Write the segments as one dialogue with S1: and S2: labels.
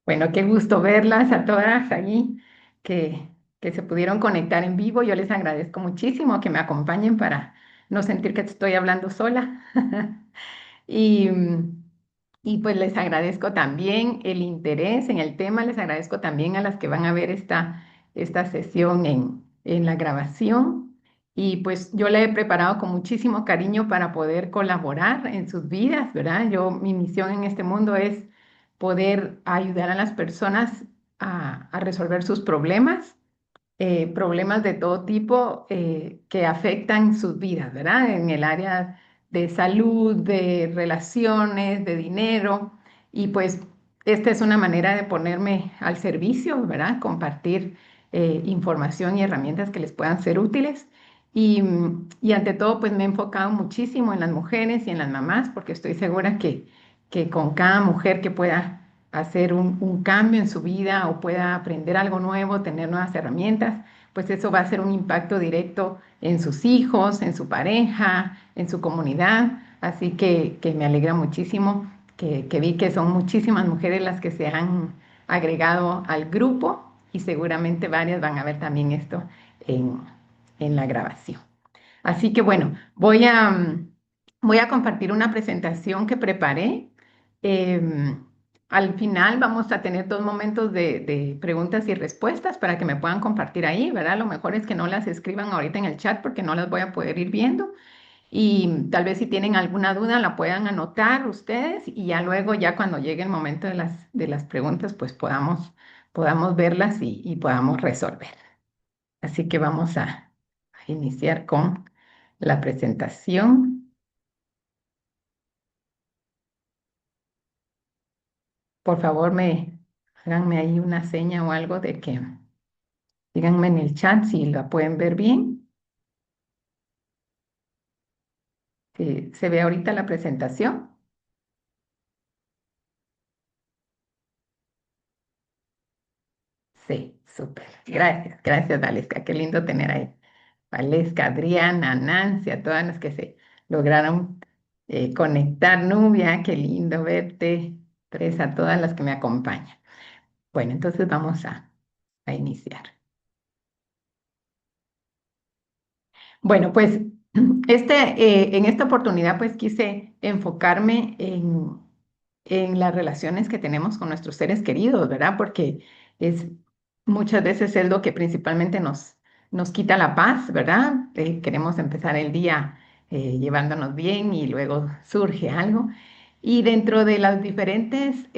S1: Bueno, qué gusto verlas a todas allí que, que se pudieron conectar en vivo. Yo les agradezco muchísimo que me acompañen para no sentir que estoy hablando sola. Y, y pues les agradezco también el interés en el tema, les agradezco también a las que van a ver esta sesión en la grabación. Y pues yo la he preparado con muchísimo cariño para poder colaborar en sus vidas, ¿verdad? Mi misión en este mundo es poder ayudar a las personas a resolver sus problemas, problemas de todo tipo que afectan sus vidas, ¿verdad? En el área de salud, de relaciones, de dinero. Y pues esta es una manera de ponerme al servicio, ¿verdad? Compartir información y herramientas que les puedan ser útiles. Y ante todo, pues me he enfocado muchísimo en las mujeres y en las mamás, porque estoy segura que con cada mujer que pueda hacer un cambio en su vida o pueda aprender algo nuevo, tener nuevas herramientas, pues eso va a ser un impacto directo en sus hijos, en su pareja, en su comunidad. Así que me alegra muchísimo que vi que son muchísimas mujeres las que se han agregado al grupo y seguramente varias van a ver también esto en, en la grabación. Así que bueno, voy a compartir una presentación que preparé. Em, Al final vamos a tener dos momentos de preguntas y respuestas para que me puedan compartir ahí, ¿verdad? Lo mejor es que no las escriban ahorita en el chat porque no las voy a poder ir viendo. Y tal vez si tienen alguna duda la puedan anotar ustedes y ya luego, ya cuando llegue el momento de las preguntas, pues podamos verlas y podamos resolver. Así que vamos a iniciar con la presentación. Por favor, háganme ahí una seña o algo de que díganme en el chat si la pueden ver bien. Si se ve ahorita la presentación. Sí, súper. Gracias, gracias, Valesca. Qué lindo tener ahí. Valesca, Adriana, Nancy, a todas las que se lograron conectar. Nubia, qué lindo verte. Tres, a todas las que me acompañan. Bueno, entonces vamos a iniciar. Bueno, pues en esta oportunidad pues quise enfocarme en las relaciones que tenemos con nuestros seres queridos, ¿verdad? Porque es muchas veces es lo que principalmente nos quita la paz, ¿verdad? Queremos empezar el día llevándonos bien y luego surge algo. Y dentro de las diferentes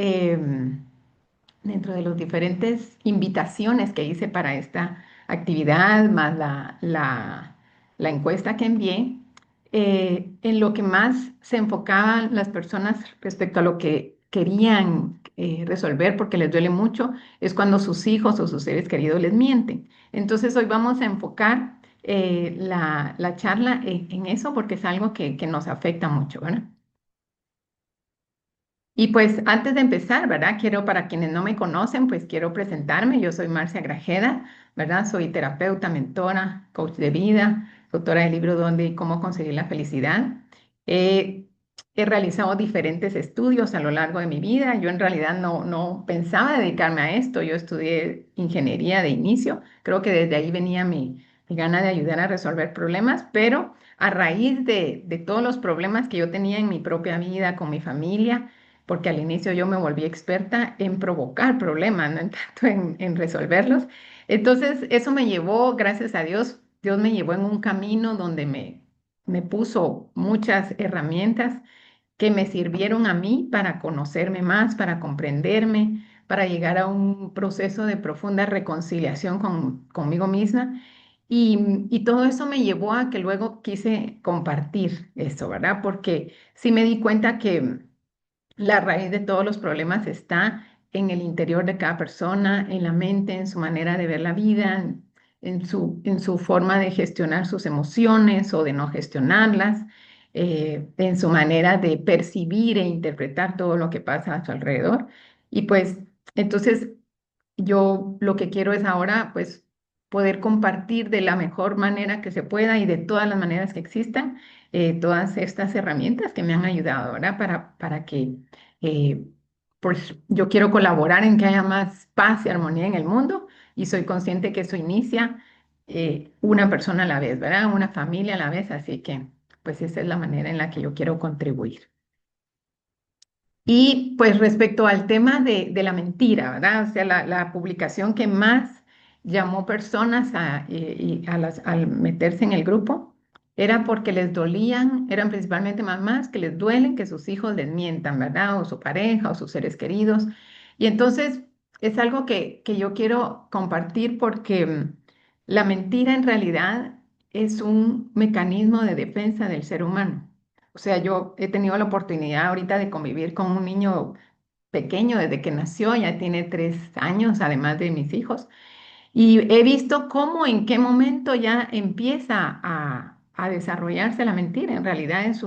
S1: invitaciones que hice para esta actividad, más la encuesta que envié, en lo que más se enfocaban las personas respecto a lo que querían resolver porque les duele mucho, es cuando sus hijos o sus seres queridos les mienten. Entonces hoy vamos a enfocar la charla en eso porque es algo que nos afecta mucho, ¿verdad? Y pues antes de empezar, ¿verdad? Quiero, para quienes no me conocen, pues quiero presentarme. Yo soy Marcia Grajeda, ¿verdad? Soy terapeuta, mentora, coach de vida, autora del libro Dónde y cómo conseguir la felicidad. Eh, He realizado diferentes estudios a lo largo de mi vida. Yo en realidad no pensaba dedicarme a esto. Yo estudié ingeniería de inicio. Creo que desde ahí venía mi gana de ayudar a resolver problemas, pero a raíz de todos los problemas que yo tenía en mi propia vida, con mi familia, porque al inicio yo me volví experta en provocar problemas, no en tanto en resolverlos. Entonces, eso me llevó, gracias a Dios, Dios me llevó en un camino donde me puso muchas herramientas que me sirvieron a mí para conocerme más, para comprenderme, para llegar a un proceso de profunda reconciliación conmigo misma. Y todo eso me llevó a que luego quise compartir eso, ¿verdad? Porque sí me di cuenta que la raíz de todos los problemas está en el interior de cada persona, en la mente, en su manera de ver la vida, en su forma de gestionar sus emociones o de no gestionarlas, en su manera de percibir e interpretar todo lo que pasa a su alrededor. Y pues entonces yo lo que quiero es ahora pues poder compartir de la mejor manera que se pueda y de todas las maneras que existan todas estas herramientas que me han ayudado, ¿verdad? Para que eh, pues yo quiero colaborar en que haya más paz y armonía en el mundo y soy consciente que eso inicia una persona a la vez, ¿verdad? Una familia a la vez, así que pues esa es la manera en la que yo quiero contribuir. Y pues respecto al tema de la mentira, ¿verdad? O sea, la publicación que más llamó personas al meterse en el grupo era porque les dolían, eran principalmente mamás que les duelen que sus hijos les mientan, ¿verdad? O su pareja o sus seres queridos. Y entonces es algo que yo quiero compartir porque la mentira en realidad es un mecanismo de defensa del ser humano. O sea, yo he tenido la oportunidad ahorita de convivir con un niño pequeño desde que nació, ya tiene 3 años, además de mis hijos. Y he visto cómo en qué momento ya empieza a desarrollarse la mentira. En realidad es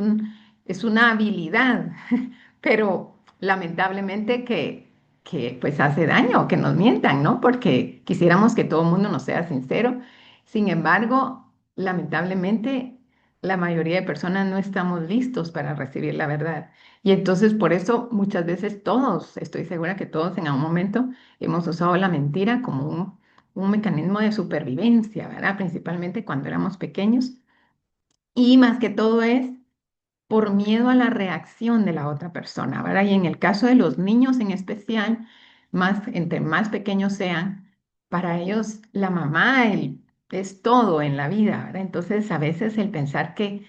S1: una habilidad, pero lamentablemente que pues hace daño que nos mientan, ¿no? Porque quisiéramos que todo el mundo nos sea sincero. Sin embargo, lamentablemente la mayoría de personas no estamos listos para recibir la verdad. Y entonces por eso muchas veces todos, estoy segura que todos en algún momento hemos usado la mentira como un mecanismo de supervivencia, ¿verdad? Principalmente cuando éramos pequeños. Y más que todo es por miedo a la reacción de la otra persona, ¿verdad? Y en el caso de los niños en especial, entre más pequeños sean, para ellos la mamá es todo en la vida, ¿verdad? Entonces a veces el pensar que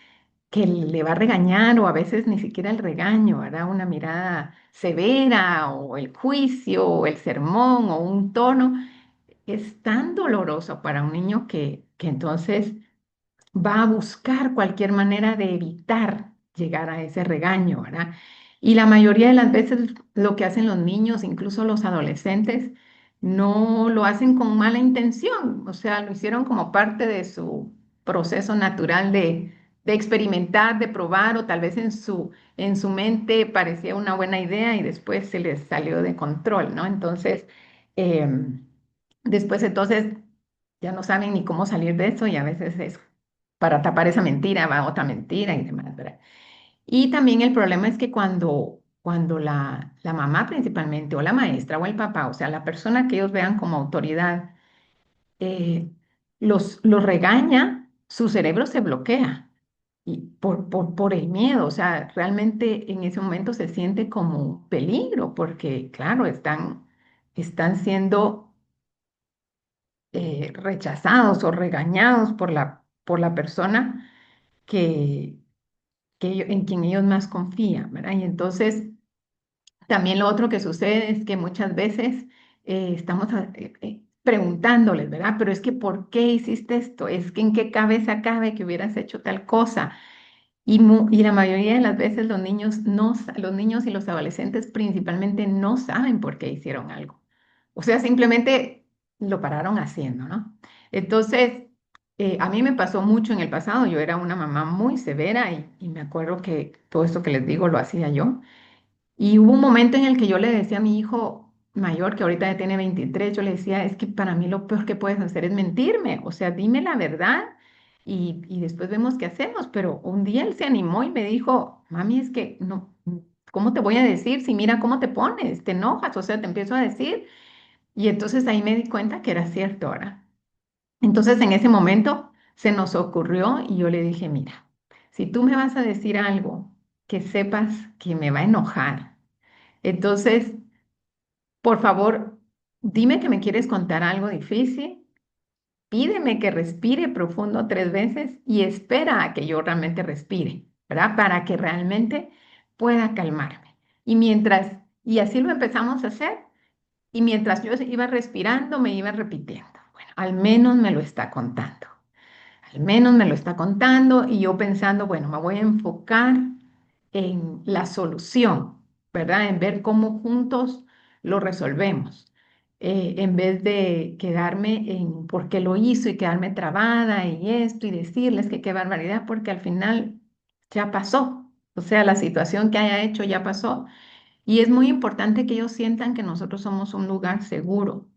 S1: le va a regañar o a veces ni siquiera el regaño, ¿verdad? Una mirada severa o el juicio o el sermón o un tono es tan doloroso para un niño que entonces va a buscar cualquier manera de evitar llegar a ese regaño, ¿verdad? Y la mayoría de las veces lo que hacen los niños, incluso los adolescentes, no lo hacen con mala intención, o sea, lo hicieron como parte de su proceso natural de experimentar, de probar, o tal vez en su mente parecía una buena idea y después se les salió de control, ¿no? Entonces, después entonces ya no saben ni cómo salir de eso y a veces es para tapar esa mentira va otra mentira y demás, ¿verdad? Y también el problema es que cuando la mamá principalmente, o la maestra, o el papá, o sea, la persona que ellos vean como autoridad, eh, los regaña, su cerebro se bloquea y por el miedo, o sea, realmente en ese momento se siente como un peligro, porque claro, están siendo rechazados o regañados por la persona que en quien ellos más confían, ¿verdad? Y entonces, también lo otro que sucede es que muchas veces estamos preguntándoles, ¿verdad? Pero es que, ¿por qué hiciste esto? Es que en qué cabeza cabe que hubieras hecho tal cosa. Y la mayoría de las veces los niños, los niños y los adolescentes principalmente no saben por qué hicieron algo. O sea, simplemente lo pararon haciendo, ¿no? Entonces, a mí me pasó mucho en el pasado. Yo era una mamá muy severa y me acuerdo que todo esto que les digo lo hacía yo. Y hubo un momento en el que yo le decía a mi hijo mayor, que ahorita ya tiene 23, yo le decía, es que para mí lo peor que puedes hacer es mentirme, o sea, dime la verdad y después vemos qué hacemos. Pero un día él se animó y me dijo, mami, es que no, ¿cómo te voy a decir si mira cómo te pones? Te enojas, o sea, te empiezo a decir. Y entonces ahí me di cuenta que era cierto ahora. Entonces en ese momento se nos ocurrió y yo le dije, mira, si tú me vas a decir algo que sepas que me va a enojar, entonces, por favor, dime que me quieres contar algo difícil, pídeme que respire profundo 3 veces y espera a que yo realmente respire, ¿verdad? Para que realmente pueda calmarme. Y así lo empezamos a hacer, y mientras yo iba respirando, me iba repitiendo, bueno, al menos me lo está contando. Al menos me lo está contando y yo pensando, bueno, me voy a enfocar en la solución, ¿verdad? En ver cómo juntos lo resolvemos, en vez de quedarme en por qué lo hizo y quedarme trabada y esto y decirles que qué barbaridad, porque al final ya pasó. O sea, la situación que haya hecho ya pasó y es muy importante que ellos sientan que nosotros somos un lugar seguro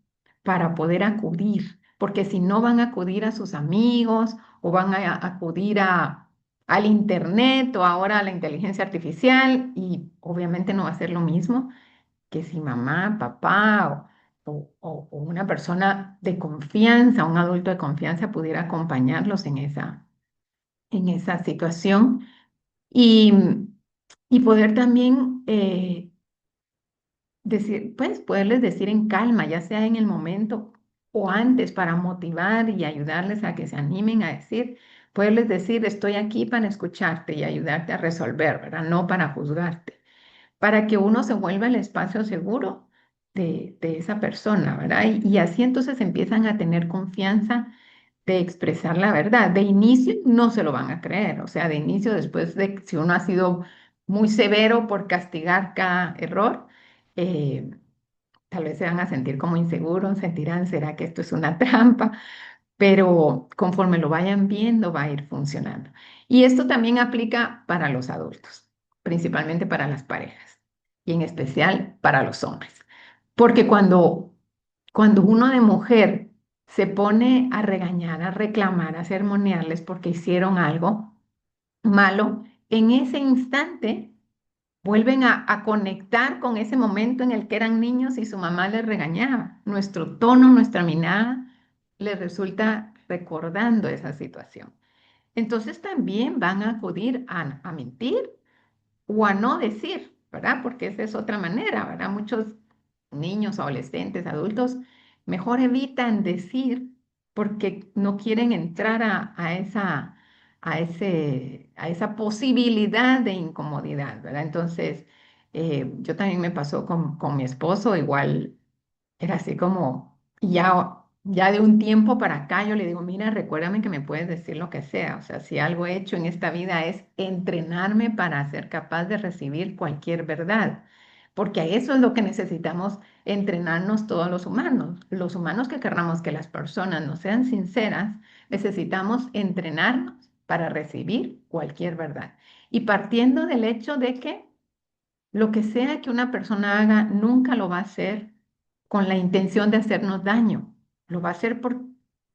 S1: para poder acudir, porque si no van a acudir a sus amigos o van a acudir al internet o ahora a la inteligencia artificial y obviamente no va a ser lo mismo. que si mamá, papá o una persona de confianza, un adulto de confianza pudiera acompañarlos en esa situación y, y poder también decir, pues poderles decir en calma, ya sea en el momento o antes para motivar y ayudarles a que se animen a decir, poderles decir, estoy aquí para escucharte y ayudarte a resolver, ¿verdad? No para juzgarte, para que uno se vuelva el espacio seguro de esa persona, ¿verdad? Y así entonces empiezan a tener confianza de expresar la verdad. De inicio no se lo van a creer, o sea, de inicio, después de si uno ha sido muy severo por castigar cada error, eh, tal vez se van a sentir como inseguros, sentirán, ¿será que esto es una trampa? Pero conforme lo vayan viendo, va a ir funcionando. Y esto también aplica para los adultos, principalmente para las parejas y en especial para los hombres. Porque cuando uno de mujer se pone a regañar, a reclamar, a sermonearles porque hicieron algo malo, en ese instante vuelven a conectar con ese momento en el que eran niños y su mamá les regañaba. Nuestro tono, nuestra mirada les resulta recordando esa situación. Entonces también van a acudir a mentir o a no decir, ¿verdad? Porque esa es otra manera, ¿verdad? Muchos niños, adolescentes, adultos, mejor evitan decir porque no quieren entrar a esa posibilidad de incomodidad, ¿verdad? Entonces, yo también me pasó con mi esposo, igual era así como, ya de un tiempo para acá yo le digo, mira, recuérdame que me puedes decir lo que sea. O sea, si algo he hecho en esta vida es entrenarme para ser capaz de recibir cualquier verdad. Porque a eso es lo que necesitamos entrenarnos todos los humanos. Los humanos que querramos que las personas no sean sinceras, necesitamos entrenarnos para recibir cualquier verdad. Y partiendo del hecho de que lo que sea que una persona haga, nunca lo va a hacer con la intención de hacernos daño. Lo va a hacer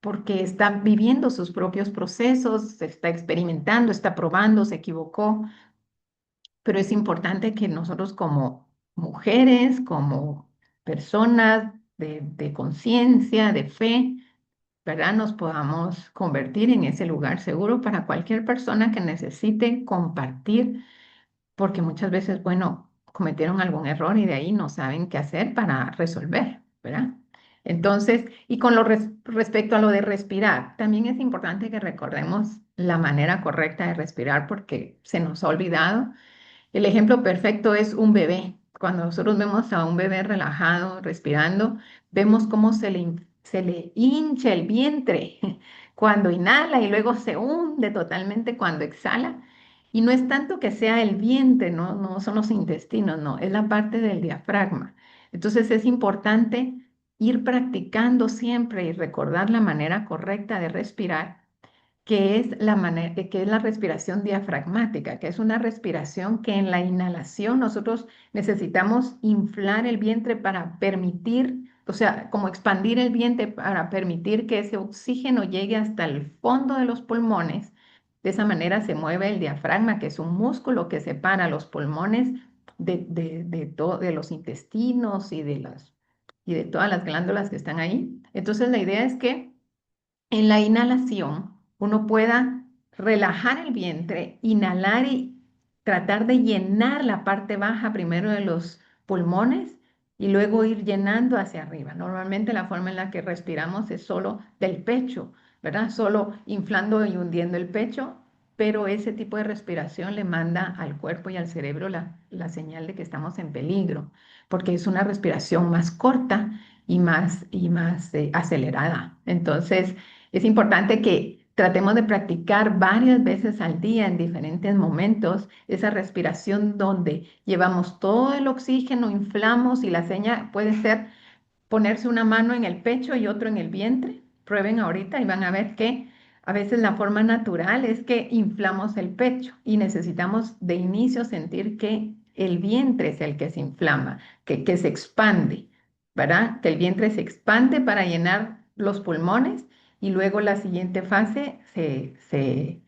S1: porque está viviendo sus propios procesos, se está experimentando, está probando, se equivocó. Pero es importante que nosotros como mujeres, como personas de conciencia, de fe, ¿verdad? Nos podamos convertir en ese lugar seguro para cualquier persona que necesite compartir porque muchas veces, bueno, cometieron algún error y de ahí no saben qué hacer para resolver, ¿verdad? Entonces, y con respecto a lo de respirar, también es importante que recordemos la manera correcta de respirar porque se nos ha olvidado. El ejemplo perfecto es un bebé. Cuando nosotros vemos a un bebé relajado, respirando, vemos cómo se le hincha el vientre cuando inhala y luego se hunde totalmente cuando exhala. Y no es tanto que sea el vientre, no, no son los intestinos, no, es la parte del diafragma. Entonces es importante ir practicando siempre y recordar la manera correcta de respirar que es que es la respiración diafragmática, que es una respiración que en la inhalación nosotros necesitamos inflar el vientre para permitir, o sea, como expandir el vientre para permitir que ese oxígeno llegue hasta el fondo de los pulmones. De esa manera se mueve el diafragma, que es un músculo que separa los pulmones de los intestinos y de todas las glándulas que están ahí. Entonces la idea es que en la inhalación uno pueda relajar el vientre, inhalar y tratar de llenar la parte baja primero de los pulmones y luego ir llenando hacia arriba. Normalmente la forma en la que respiramos es solo del pecho, ¿verdad? Solo inflando y hundiendo el pecho, pero ese tipo de respiración le manda al cuerpo y al cerebro la señal de que estamos en peligro, porque es una respiración más corta y más acelerada. Entonces, es importante que tratemos de practicar varias veces al día en diferentes momentos esa respiración donde llevamos todo el oxígeno, inflamos y la seña puede ser ponerse una mano en el pecho y otro en el vientre. Prueben ahorita y van a ver que a veces la forma natural es que inflamos el pecho y necesitamos de inicio sentir que el vientre es el que se inflama, que se expande, ¿verdad? Que el vientre se expande para llenar los pulmones y luego la siguiente fase se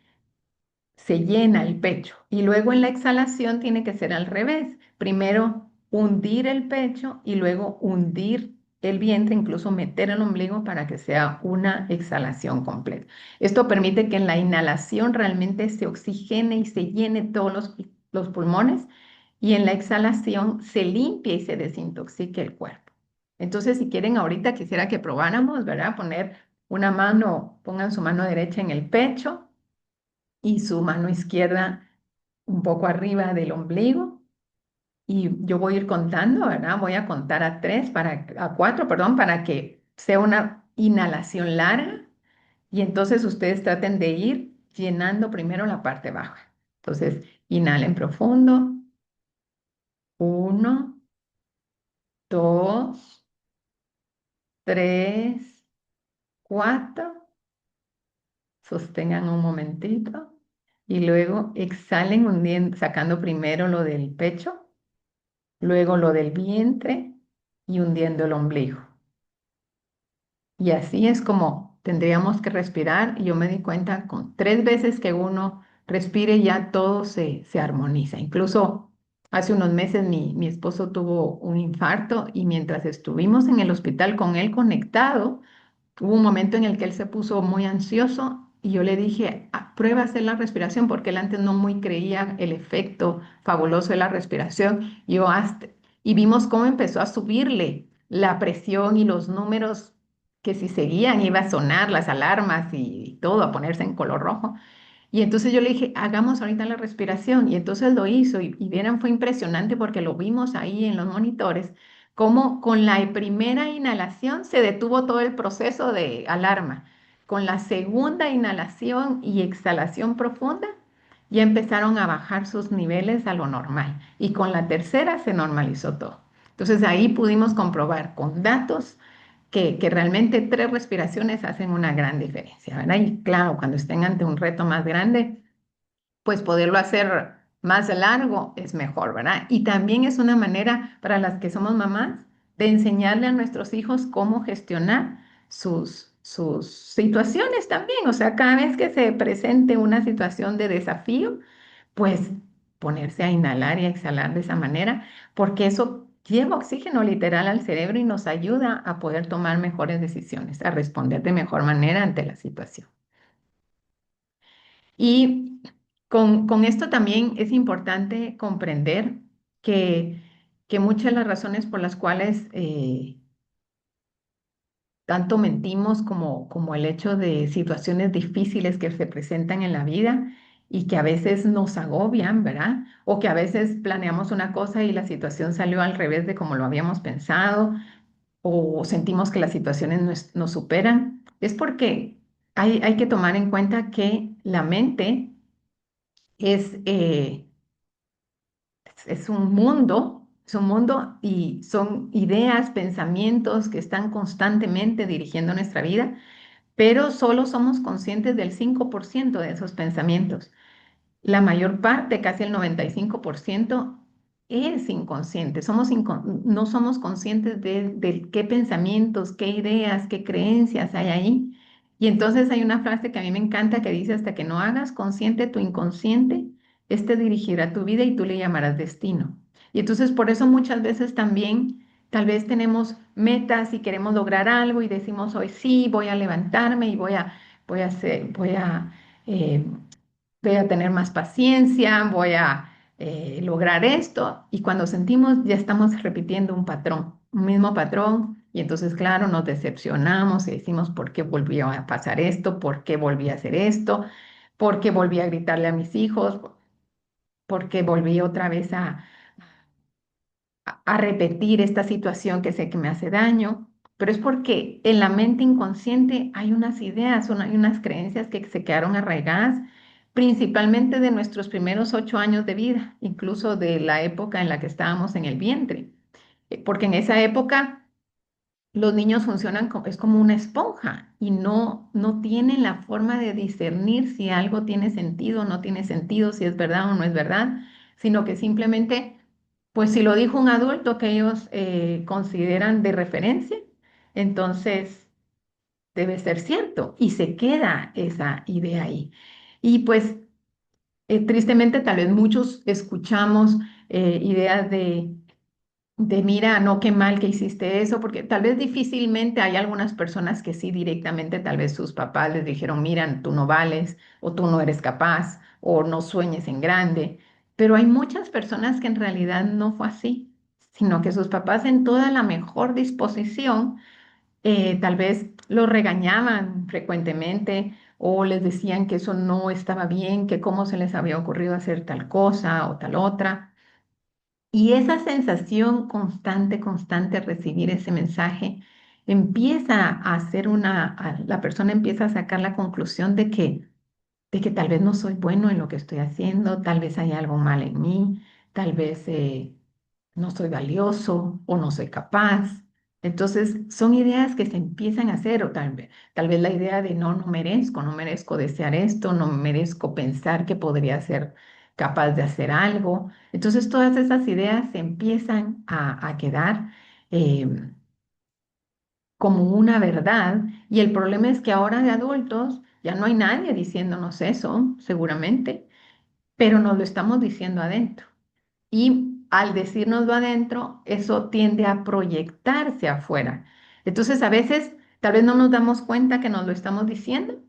S1: llena el pecho. Y luego en la exhalación tiene que ser al revés. Primero hundir el pecho y luego hundir el vientre, incluso meter el ombligo para que sea una exhalación completa. Esto permite que en la inhalación realmente se oxigene y se llene todos los pulmones y en la exhalación se limpia y se desintoxique el cuerpo. Entonces, si quieren, ahorita quisiera que probáramos, ¿verdad? Poner una mano, pongan su mano derecha en el pecho y su mano izquierda un poco arriba del ombligo. Y yo voy a ir contando, ¿verdad? Voy a contar a cuatro, perdón, para que sea una inhalación larga. Y entonces ustedes traten de ir llenando primero la parte baja. Entonces, inhalen profundo. Uno, dos, tres, cuatro. Sostengan un momentito. Y luego exhalen hundiendo, sacando primero lo del pecho, luego lo del vientre y hundiendo el ombligo. Y así es como tendríamos que respirar. Y yo me di cuenta con 3 veces que uno respire ya todo se armoniza. Incluso hace unos meses mi esposo tuvo un infarto y mientras estuvimos en el hospital con él conectado, hubo un momento en el que él se puso muy ansioso y yo le dije, prueba a hacer la respiración porque él antes no muy creía el efecto fabuloso de la respiración. Y vimos cómo empezó a subirle la presión y los números que si seguían iba a sonar las alarmas y todo, a ponerse en color rojo. Y entonces yo le dije, hagamos ahorita la respiración. Y entonces lo hizo y vieran, fue impresionante porque lo vimos ahí en los monitores, cómo con la primera inhalación se detuvo todo el proceso de alarma. Con la segunda inhalación y exhalación profunda, ya empezaron a bajar sus niveles a lo normal. Y con la tercera se normalizó todo. Entonces ahí pudimos comprobar con datos que realmente 3 respiraciones hacen una gran diferencia, ¿verdad? Y claro, cuando estén ante un reto más grande, pues poderlo hacer más largo es mejor, ¿verdad? Y también es una manera para las que somos mamás de enseñarle a nuestros hijos cómo gestionar sus situaciones también. O sea, cada vez que se presente una situación de desafío, pues ponerse a inhalar y a exhalar de esa manera, porque eso lleva oxígeno literal al cerebro y nos ayuda a poder tomar mejores decisiones, a responder de mejor manera ante la situación. Y con esto también es importante comprender que, que muchas de las razones por las cuales tanto mentimos como el hecho de situaciones difíciles que se presentan en la vida y que a veces nos agobian, ¿verdad? O que a veces planeamos una cosa y la situación salió al revés de como lo habíamos pensado, o sentimos que las situaciones nos superan, es porque hay que tomar en cuenta que la mente es, es un mundo y son ideas, pensamientos que están constantemente dirigiendo nuestra vida, pero solo somos conscientes del 5% de esos pensamientos. La mayor parte, casi el 95%, es inconsciente. No somos conscientes de qué pensamientos, qué ideas, qué creencias hay ahí. Y entonces hay una frase que a mí me encanta que dice, hasta que no hagas consciente tu inconsciente, este dirigirá tu vida y tú le llamarás destino. Y entonces por eso muchas veces también tal vez tenemos metas y queremos lograr algo y decimos hoy sí, voy a levantarme y voy a hacer, eh, voy a tener más paciencia, voy a lograr esto. Y cuando sentimos, ya estamos repitiendo un patrón, un mismo patrón. Y entonces, claro, nos decepcionamos y decimos, ¿por qué volvió a pasar esto? ¿Por qué volví a hacer esto? ¿Por qué volví a gritarle a mis hijos? ¿Por qué volví otra vez a repetir esta situación que sé que me hace daño? Pero es porque en la mente inconsciente hay unas ideas, hay unas creencias que se quedaron arraigadas, principalmente de nuestros primeros 8 años de vida, incluso de la época en la que estábamos en el vientre. Porque en esa época los niños funcionan es como una esponja y no tienen la forma de discernir si algo tiene sentido o no tiene sentido, si es verdad o no es verdad, sino que simplemente, pues si lo dijo un adulto que ellos consideran de referencia, entonces debe ser cierto y se queda esa idea ahí. Y pues tristemente tal vez muchos escuchamos ideas de de mira, no, qué mal que hiciste eso, porque tal vez difícilmente hay algunas personas que sí directamente, tal vez sus papás les dijeron, mira, tú no vales, o tú no eres capaz, o no sueñes en grande, pero hay muchas personas que en realidad no fue así, sino que sus papás en toda la mejor disposición, tal vez los regañaban frecuentemente o les decían que eso no estaba bien, que cómo se les había ocurrido hacer tal cosa o tal otra. Y esa sensación constante, constante, recibir ese mensaje, empieza a hacer la persona empieza a sacar la conclusión de que tal vez no soy bueno en lo que estoy haciendo, tal vez hay algo mal en mí, tal vez no soy valioso o no soy capaz. Entonces, son ideas que se empiezan a hacer, o tal vez la idea de no, no merezco, no merezco desear esto, no merezco pensar que podría ser capaz de hacer algo. Entonces, todas esas ideas se empiezan a quedar eh, como una verdad. Y el problema es que ahora de adultos ya no hay nadie diciéndonos eso, seguramente, pero nos lo estamos diciendo adentro. Y al decírnoslo adentro, eso tiende a proyectarse afuera. Entonces, a veces, tal vez no nos damos cuenta que nos lo estamos diciendo,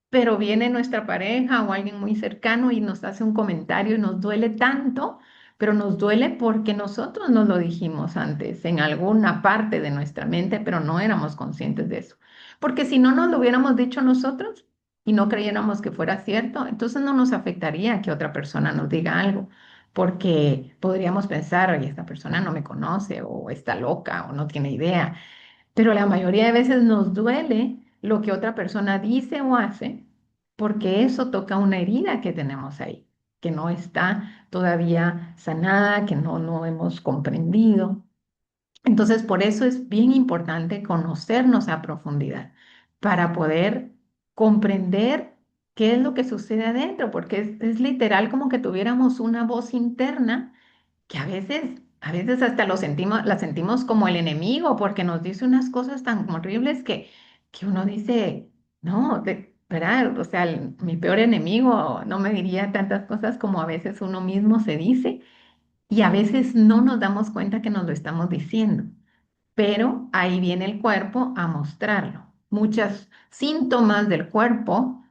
S1: pero viene nuestra pareja o alguien muy cercano y nos hace un comentario y nos duele tanto, pero nos duele porque nosotros nos lo dijimos antes en alguna parte de nuestra mente, pero no éramos conscientes de eso. Porque si no nos lo hubiéramos dicho nosotros y no creyéramos que fuera cierto, entonces no nos afectaría que otra persona nos diga algo, porque podríamos pensar, oye, esta persona no me conoce o está loca o no tiene idea, pero la mayoría de veces nos duele lo que otra persona dice o hace porque eso toca una herida que tenemos ahí, que no está todavía sanada, que no hemos comprendido. Entonces, por eso es bien importante conocernos a profundidad para poder comprender qué es lo que sucede adentro, porque es literal como que tuviéramos una voz interna que a veces hasta la sentimos como el enemigo, porque nos dice unas cosas tan horribles que uno dice, no, ¿verdad? O sea, mi peor enemigo no me diría tantas cosas como a veces uno mismo se dice, y a veces no nos damos cuenta que nos lo estamos diciendo, pero ahí viene el cuerpo a mostrarlo. Muchos síntomas del cuerpo,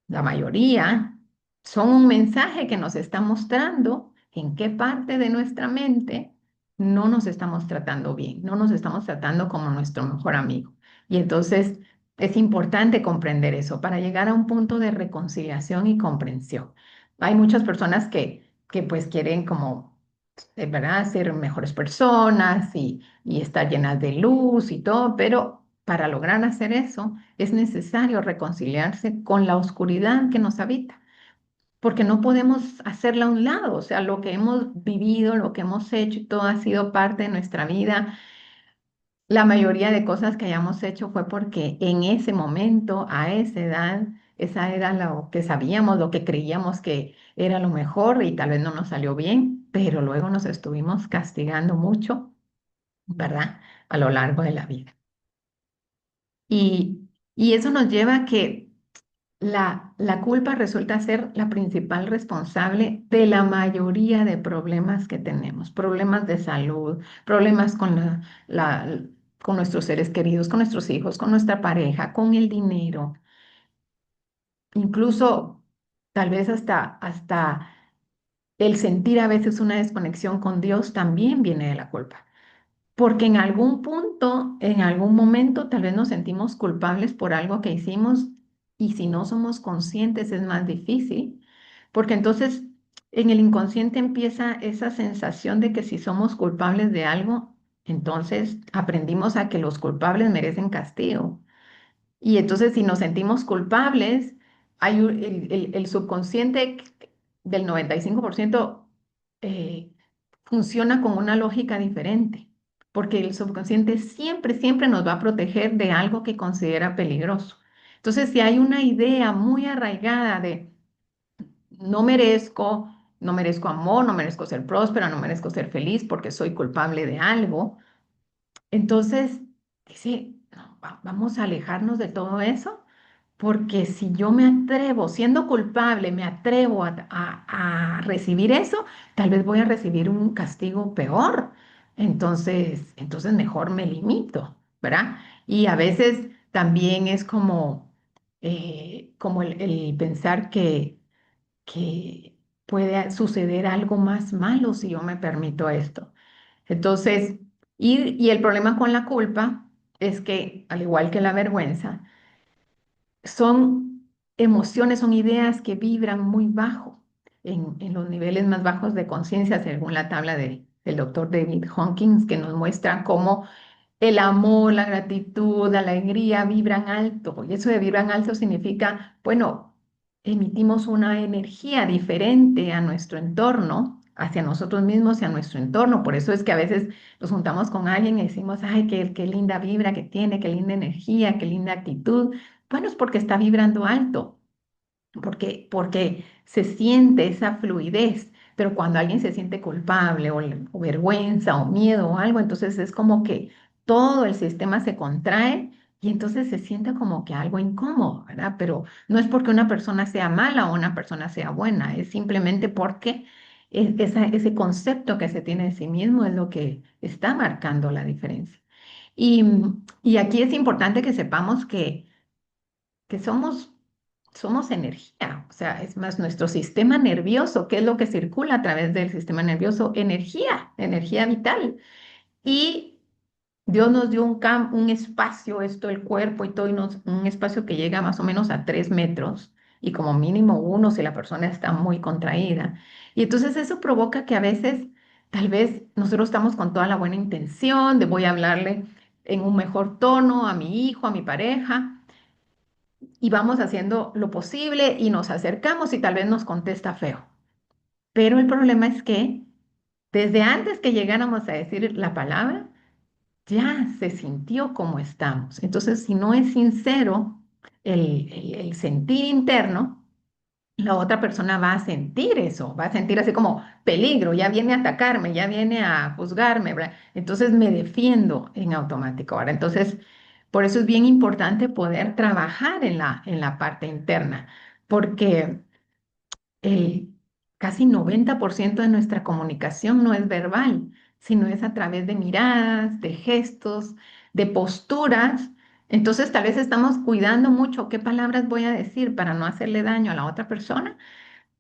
S1: la mayoría, son un mensaje que nos está mostrando en qué parte de nuestra mente no nos estamos tratando bien, no nos estamos tratando como nuestro mejor amigo. Y entonces es importante comprender eso para llegar a un punto de reconciliación y comprensión. Hay muchas personas que pues quieren como, ¿verdad?, ser mejores personas y estar llenas de luz y todo, pero para lograr hacer eso es necesario reconciliarse con la oscuridad que nos habita, porque no podemos hacerla a un lado. O sea, lo que hemos vivido, lo que hemos hecho, y todo ha sido parte de nuestra vida. La mayoría de cosas que hayamos hecho fue porque en ese momento, a esa edad, esa era lo que sabíamos, lo que creíamos que era lo mejor y tal vez no nos salió bien, pero luego nos estuvimos castigando mucho, ¿verdad? A lo largo de la vida. Y eso nos lleva a que la culpa resulta ser la principal responsable de la mayoría de problemas que tenemos, problemas de salud, problemas con con nuestros seres queridos, con nuestros hijos, con nuestra pareja, con el dinero, incluso tal vez hasta el sentir a veces una desconexión con Dios también viene de la culpa. Porque en algún punto, en algún momento, tal vez nos sentimos culpables por algo que hicimos y si no somos conscientes es más difícil, porque entonces en el inconsciente empieza esa sensación de que si somos culpables de algo, entonces aprendimos a que los culpables merecen castigo. Y entonces si nos sentimos culpables, el subconsciente del 95% eh, funciona con una lógica diferente, porque el subconsciente siempre, siempre nos va a proteger de algo que considera peligroso. Entonces, si hay una idea muy arraigada de no merezco, no merezco amor, no merezco ser próspera, no merezco ser feliz porque soy culpable de algo, entonces dice, "No, vamos a alejarnos de todo eso, porque si yo me atrevo, siendo culpable, me atrevo a recibir eso, tal vez voy a recibir un castigo peor, entonces mejor me limito, ¿verdad? Y a veces también es como el pensar que puede suceder algo más malo si yo me permito esto. Entonces, y el problema con la culpa es que, al igual que la vergüenza, son emociones, son ideas que vibran muy bajo, en los niveles más bajos de conciencia, según la tabla del doctor David Hawkins, que nos muestra cómo el amor, la gratitud, la alegría vibran alto. Y eso de vibran alto significa, bueno, emitimos una energía diferente a nuestro entorno, hacia nosotros mismos y a nuestro entorno. Por eso es que a veces nos juntamos con alguien y decimos, ay, qué linda vibra que tiene, qué linda energía, qué linda actitud. Bueno, es porque está vibrando alto, porque se siente esa fluidez, pero cuando alguien se siente culpable o vergüenza o miedo o algo, entonces es como que todo el sistema se contrae y entonces se siente como que algo incómodo, ¿verdad? Pero no es porque una persona sea mala o una persona sea buena, es simplemente porque ese concepto que se tiene de sí mismo es lo que está marcando la diferencia. Y, y aquí es importante que sepamos que somos energía, o sea, es más nuestro sistema nervioso, que es lo que circula a través del sistema nervioso, energía vital. Y Dios nos dio un espacio, esto, el cuerpo y todo, un espacio que llega más o menos a 3 metros y como mínimo uno si la persona está muy contraída. Y entonces eso provoca que a veces, tal vez nosotros estamos con toda la buena intención de voy a hablarle en un mejor tono a mi hijo, a mi pareja, y vamos haciendo lo posible y nos acercamos y tal vez nos contesta feo. Pero el problema es que desde antes que llegáramos a decir la palabra, ya se sintió como estamos. Entonces, si no es sincero el sentir interno, la otra persona va a sentir eso, va a sentir así como peligro, ya viene a atacarme, ya viene a juzgarme, ¿verdad? Entonces me defiendo en automático. Ahora, entonces, por eso es bien importante poder trabajar en la parte interna, porque el casi 90% de nuestra comunicación no es verbal, sino es a través de miradas, de gestos, de posturas. Entonces, tal vez estamos cuidando mucho qué palabras voy a decir para no hacerle daño a la otra persona,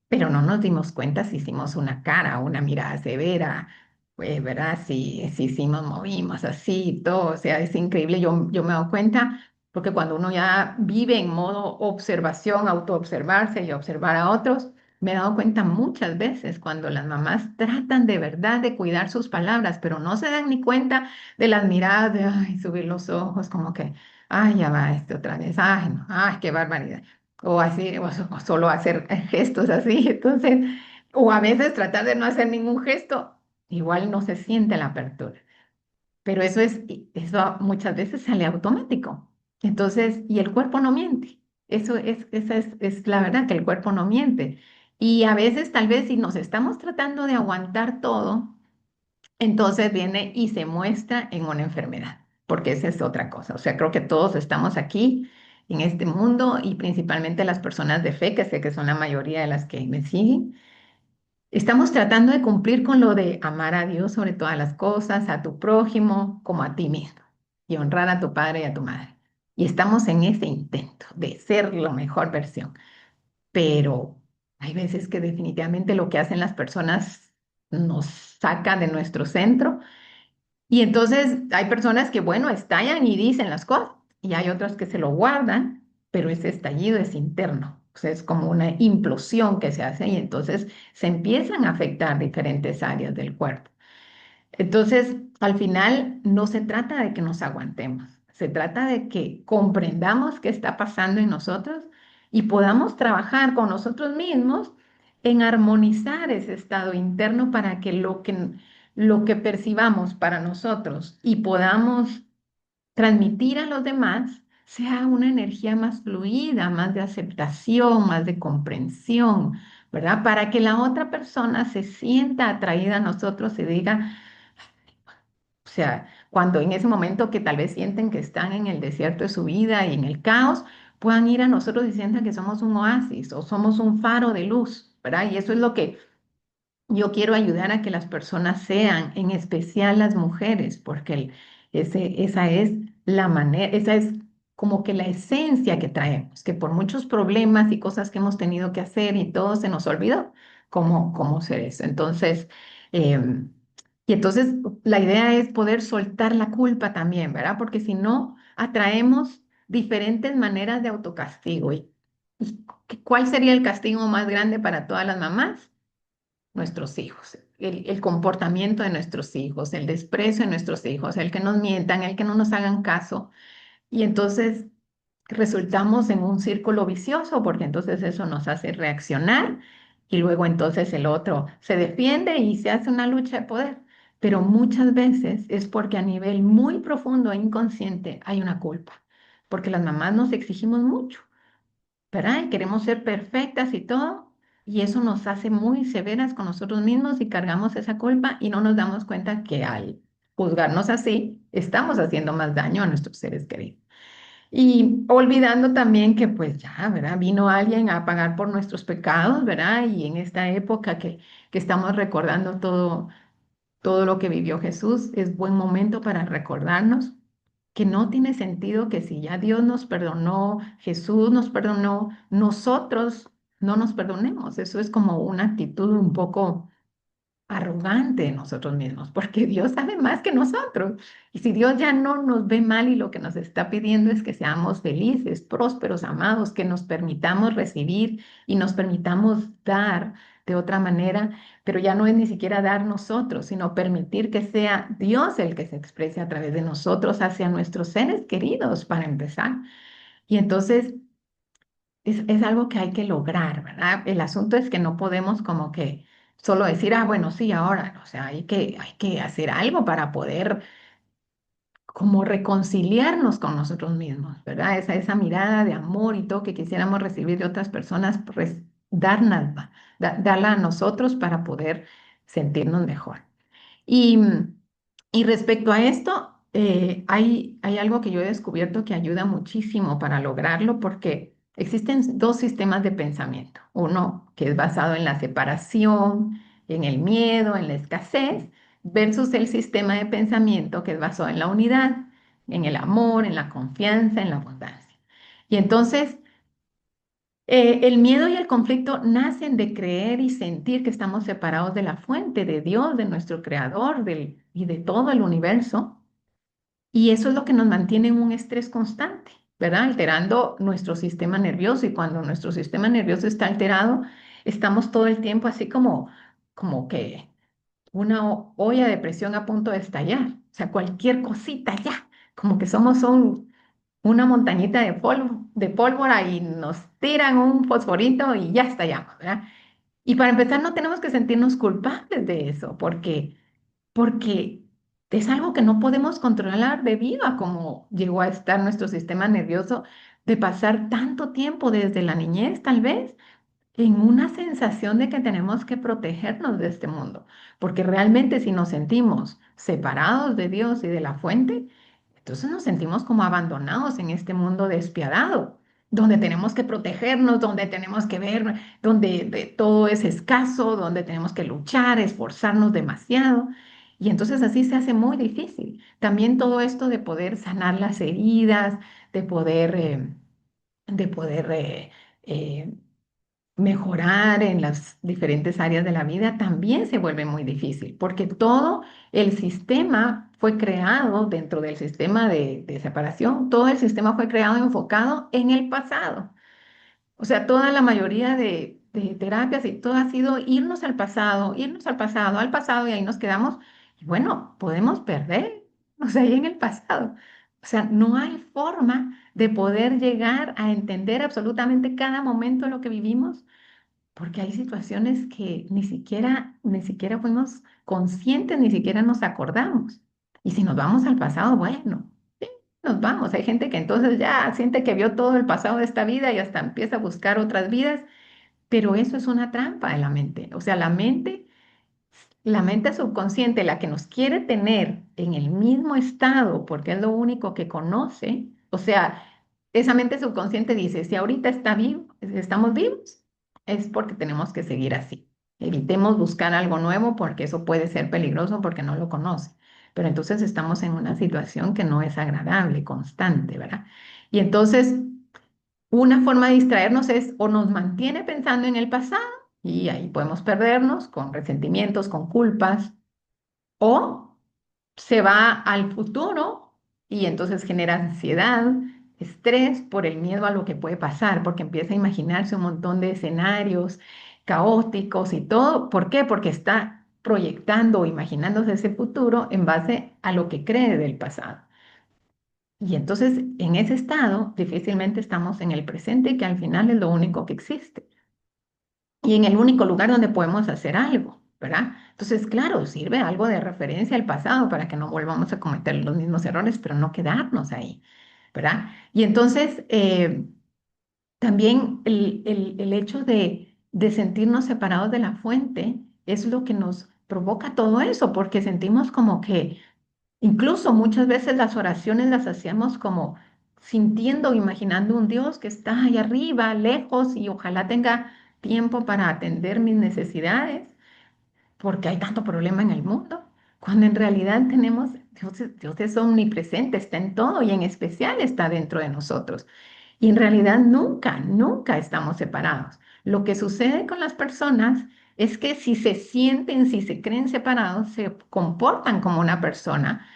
S1: pero no nos dimos cuenta si hicimos una cara, una mirada severa, ¿verdad? Si hicimos, movimos así y todo, o sea, es increíble. Yo me doy cuenta porque cuando uno ya vive en modo observación, autoobservarse y observar a otros, me he dado cuenta muchas veces cuando las mamás tratan de verdad de cuidar sus palabras, pero no se dan ni cuenta de las miradas de, ay, subir los ojos, como que, ay, ya va este otra vez, ay, no, ay, qué barbaridad o así, o solo hacer gestos así, entonces, o a veces tratar de no hacer ningún gesto, igual no se siente la apertura, pero eso muchas veces sale automático, entonces, y el cuerpo no miente, esa es la verdad, que el cuerpo no miente, y a veces tal vez si nos estamos tratando de aguantar todo, entonces viene y se muestra en una enfermedad, porque esa es otra cosa. O sea, creo que todos estamos aquí en este mundo y principalmente las personas de fe, que sé que son la mayoría de las que me siguen, estamos tratando de cumplir con lo de amar a Dios sobre todas las cosas, a tu prójimo como a ti mismo y honrar a tu padre y a tu madre. Y estamos en ese intento de ser la mejor versión, pero hay veces que definitivamente lo que hacen las personas nos saca de nuestro centro y entonces hay personas que, bueno, estallan y dicen las cosas, y hay otras que se lo guardan, pero ese estallido es interno, o sea, es como una implosión que se hace y entonces se empiezan a afectar diferentes áreas del cuerpo. Entonces, al final, no se trata de que nos aguantemos, se trata de que comprendamos qué está pasando en nosotros y podamos trabajar con nosotros mismos en armonizar ese estado interno para que lo que percibamos para nosotros y podamos transmitir a los demás sea una energía más fluida, más de aceptación, más de comprensión, ¿verdad? Para que la otra persona se sienta atraída a nosotros y diga, o sea, cuando en ese momento que tal vez sienten que están en el desierto de su vida y en el caos, puedan ir a nosotros y sientan que somos un oasis o somos un faro de luz, ¿verdad? Y eso es lo que yo quiero ayudar a que las personas sean, en especial las mujeres, porque esa es la manera, esa es como que la esencia que traemos, que por muchos problemas y cosas que hemos tenido que hacer y todo se nos olvidó cómo ser eso. Entonces, em, y entonces la idea es poder soltar la culpa también, ¿verdad? Porque si no, atraemos diferentes maneras de autocastigo. ¿Y cuál sería el castigo más grande para todas las mamás? Nuestros hijos, el comportamiento de nuestros hijos, el desprecio de nuestros hijos, el que nos mientan, el que no nos hagan caso. Y entonces resultamos en un círculo vicioso porque entonces eso nos hace reaccionar y luego entonces el otro se defiende y se hace una lucha de poder. Pero muchas veces es porque a nivel muy profundo e inconsciente hay una culpa, porque las mamás nos exigimos mucho. ¿Verdad? Y queremos ser perfectas y todo, y eso nos hace muy severas con nosotros mismos y cargamos esa culpa y no nos damos cuenta que al juzgarnos así, estamos haciendo más daño a nuestros seres queridos. Y olvidando también que pues ya, ¿verdad? Vino alguien a pagar por nuestros pecados, ¿verdad? Y en esta época que estamos recordando todo lo que vivió Jesús, es buen momento para recordarnos que no tiene sentido que si ya Dios nos perdonó, Jesús nos perdonó, nosotros no nos perdonemos. Eso es como una actitud un poco arrogante de nosotros mismos, porque Dios sabe más que nosotros. Y si Dios ya no nos ve mal y lo que nos está pidiendo es que seamos felices, prósperos, amados, que nos permitamos recibir y nos permitamos dar de otra manera, pero ya no es ni siquiera dar nosotros, sino permitir que sea Dios el que se exprese a través de nosotros hacia nuestros seres queridos, para empezar. Y entonces es algo que hay que lograr, ¿verdad? El asunto es que no podemos como que solo decir, ah, bueno, sí, ahora, o sea, hay que hacer algo para poder como reconciliarnos con nosotros mismos, ¿verdad? Esa mirada de amor y todo que quisiéramos recibir de otras personas, pues darla a nosotros para poder sentirnos mejor. Y, y respecto a esto, hay algo que yo he descubierto que ayuda muchísimo para lograrlo porque existen dos sistemas de pensamiento. Uno que es basado en la separación, en el miedo, en la escasez, versus el sistema de pensamiento que es basado en la unidad, en el amor, en la confianza, en la abundancia. Y entonces, el miedo y el conflicto nacen de creer y sentir que estamos separados de la fuente, de Dios, de nuestro Creador y de todo el universo. Y eso es lo que nos mantiene en un estrés constante, ¿verdad? Alterando nuestro sistema nervioso. Y cuando nuestro sistema nervioso está alterado, estamos todo el tiempo así como que una olla de presión a punto de estallar. O sea, cualquier cosita ya, como que somos una montañita de pólvora y nos tiran un fosforito y ya estallamos, ¿verdad? Y para empezar, no tenemos que sentirnos culpables de eso, porque es algo que no podemos controlar debido a cómo llegó a estar nuestro sistema nervioso de pasar tanto tiempo desde la niñez, tal vez, en una sensación de que tenemos que protegernos de este mundo, porque realmente si nos sentimos separados de Dios y de la fuente, entonces nos sentimos como abandonados en este mundo despiadado, donde tenemos que protegernos, donde tenemos que ver, donde todo es escaso, donde tenemos que luchar, esforzarnos demasiado. Y entonces así se hace muy difícil. También todo esto de poder sanar las heridas, de poder eh, mejorar en las diferentes áreas de la vida también se vuelve muy difícil, porque todo el sistema fue creado dentro del sistema de separación, todo el sistema fue creado enfocado en el pasado. O sea, toda la mayoría de terapias y todo ha sido irnos al pasado y ahí nos quedamos. Y bueno, podemos perder, o sea, ahí en el pasado. O sea, no hay forma de poder llegar a entender absolutamente cada momento de lo que vivimos porque hay situaciones que ni siquiera fuimos conscientes, ni siquiera nos acordamos. Y si nos vamos al pasado, bueno, sí, nos vamos. Hay gente que entonces ya siente que vio todo el pasado de esta vida y hasta empieza a buscar otras vidas, pero eso es una trampa de la mente. O sea, la mente subconsciente, la que nos quiere tener en el mismo estado, porque es lo único que conoce, o sea, esa mente subconsciente dice, si ahorita estamos vivos, es porque tenemos que seguir así. Evitemos buscar algo nuevo porque eso puede ser peligroso porque no lo conoce. Pero entonces estamos en una situación que no es agradable, constante, ¿verdad? Y entonces una forma de distraernos es o nos mantiene pensando en el pasado y ahí podemos perdernos con resentimientos, con culpas, o se va al futuro y entonces genera ansiedad, estrés por el miedo a lo que puede pasar, porque empieza a imaginarse un montón de escenarios caóticos y todo. ¿Por qué? Porque está proyectando o imaginándose ese futuro en base a lo que cree del pasado. Y entonces en ese estado difícilmente estamos en el presente, que al final es lo único que existe y en el único lugar donde podemos hacer algo, ¿verdad? Entonces, claro, sirve algo de referencia al pasado para que no volvamos a cometer los mismos errores, pero no quedarnos ahí, ¿verdad? Y entonces, también el hecho de sentirnos separados de la fuente es lo que nos provoca todo eso, porque sentimos como que incluso muchas veces las oraciones las hacíamos como sintiendo, imaginando un Dios que está ahí arriba, lejos, y ojalá tenga tiempo para atender mis necesidades, porque hay tanto problema en el mundo, cuando en realidad tenemos, Dios es omnipresente, está en todo y en especial está dentro de nosotros. Y en realidad nunca, nunca estamos separados. Lo que sucede con las personas es que si se sienten, si se creen separados, se comportan como una persona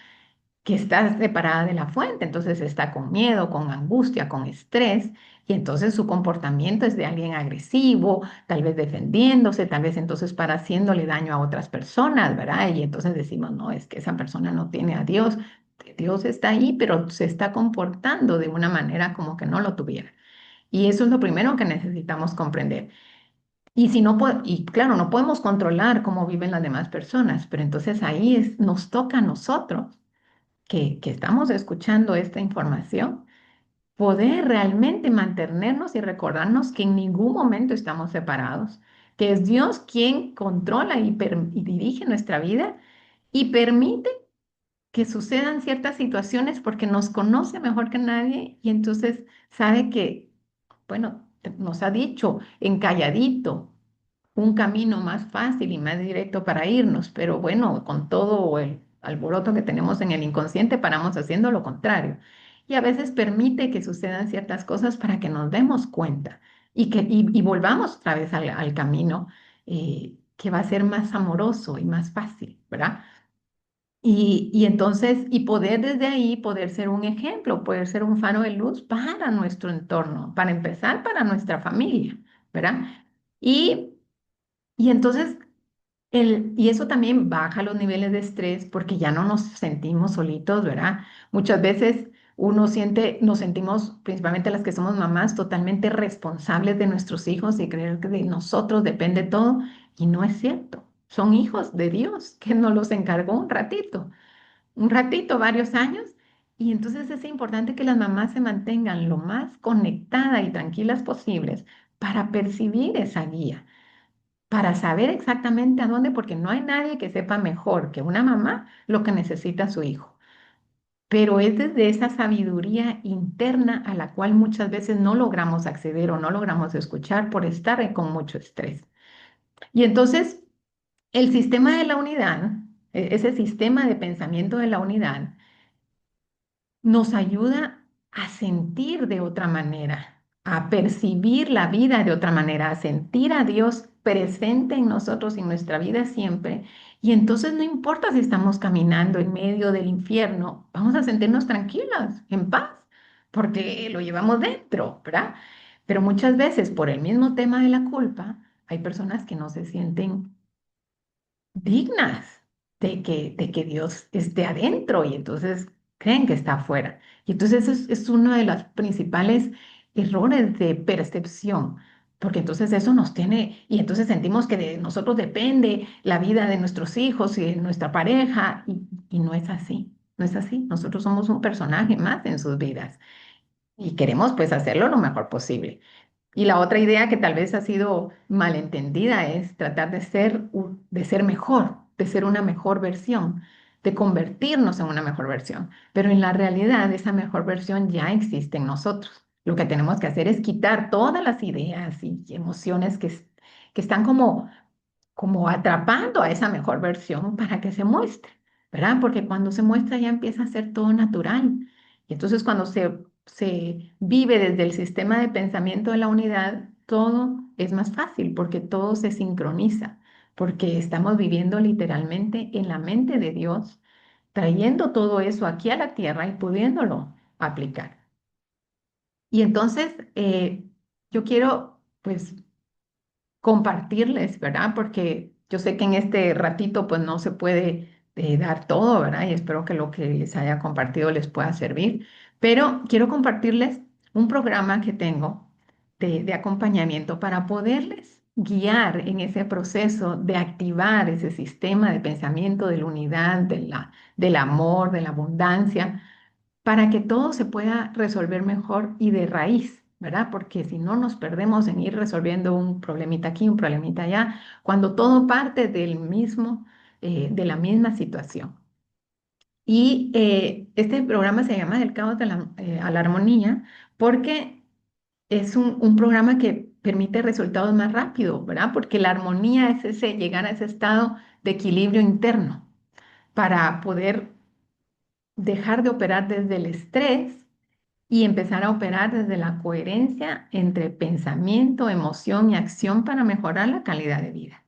S1: que está separada de la fuente, entonces está con miedo, con angustia, con estrés, y entonces su comportamiento es de alguien agresivo, tal vez defendiéndose, tal vez entonces para haciéndole daño a otras personas, ¿verdad? Y entonces decimos, no, es que esa persona no tiene a Dios, Dios está ahí, pero se está comportando de una manera como que no lo tuviera. Y eso es lo primero que necesitamos comprender. Y si no, y claro, no podemos controlar cómo viven las demás personas, pero entonces ahí nos toca a nosotros que estamos escuchando esta información, poder realmente mantenernos y recordarnos que en ningún momento estamos separados, que es Dios quien controla y dirige nuestra vida y permite que sucedan ciertas situaciones porque nos conoce mejor que nadie y entonces sabe que, bueno, nos ha dicho en calladito un camino más fácil y más directo para irnos, pero bueno, con todo el alboroto que tenemos en el inconsciente, paramos haciendo lo contrario. Y a veces permite que sucedan ciertas cosas para que nos demos cuenta y volvamos otra vez al camino que va a ser más amoroso y más fácil, ¿verdad? Y entonces, y poder desde ahí, poder ser un ejemplo, poder ser un faro de luz para nuestro entorno, para empezar, para nuestra familia, ¿verdad? Y y entonces, y eso también baja los niveles de estrés porque ya no nos sentimos solitos, ¿verdad? Muchas veces nos sentimos, principalmente las que somos mamás, totalmente responsables de nuestros hijos y creer que de nosotros depende todo. Y no es cierto. Son hijos de Dios que nos los encargó un ratito, varios años. Y entonces es importante que las mamás se mantengan lo más conectadas y tranquilas posibles para percibir esa guía para saber exactamente a dónde, porque no hay nadie que sepa mejor que una mamá lo que necesita su hijo. Pero es desde esa sabiduría interna a la cual muchas veces no logramos acceder o no logramos escuchar por estar con mucho estrés. Y entonces, el sistema de la unidad, ese sistema de pensamiento de la unidad, nos ayuda a sentir de otra manera, a percibir la vida de otra manera, a sentir a Dios presente en nosotros y en nuestra vida siempre. Y entonces no importa si estamos caminando en medio del infierno, vamos a sentirnos tranquilas, en paz, porque lo llevamos dentro, ¿verdad? Pero muchas veces por el mismo tema de la culpa, hay personas que no se sienten dignas de que Dios esté adentro y entonces creen que está afuera. Y entonces es uno de los principales errores de percepción, porque entonces eso nos tiene, y entonces sentimos que de nosotros depende la vida de nuestros hijos y de nuestra pareja, y no es así, no es así. Nosotros somos un personaje más en sus vidas y queremos pues hacerlo lo mejor posible. Y la otra idea que tal vez ha sido malentendida es tratar de ser mejor, de ser una mejor versión, de convertirnos en una mejor versión. Pero en la realidad esa mejor versión ya existe en nosotros. Lo que tenemos que hacer es quitar todas las ideas y emociones que están como atrapando a esa mejor versión para que se muestre, ¿verdad? Porque cuando se muestra ya empieza a ser todo natural. Y entonces cuando se vive desde el sistema de pensamiento de la unidad, todo es más fácil porque todo se sincroniza, porque estamos viviendo literalmente en la mente de Dios, trayendo todo eso aquí a la tierra y pudiéndolo aplicar. Y entonces yo quiero, pues, compartirles, ¿verdad? Porque yo sé que en este ratito pues no se puede dar todo, ¿verdad? Y espero que lo que les haya compartido les pueda servir, pero quiero compartirles un programa que tengo de acompañamiento para poderles guiar en ese proceso de activar ese sistema de pensamiento de la unidad, del amor, de la abundancia para que todo se pueda resolver mejor y de raíz, ¿verdad? Porque si no nos perdemos en ir resolviendo un problemita aquí, un problemita allá, cuando todo parte del mismo, de la misma situación. Y este programa se llama Del caos a la armonía porque es un programa que permite resultados más rápido, ¿verdad? Porque la armonía es ese llegar a ese estado de equilibrio interno para poder dejar de operar desde el estrés y empezar a operar desde la coherencia entre pensamiento, emoción y acción para mejorar la calidad de vida.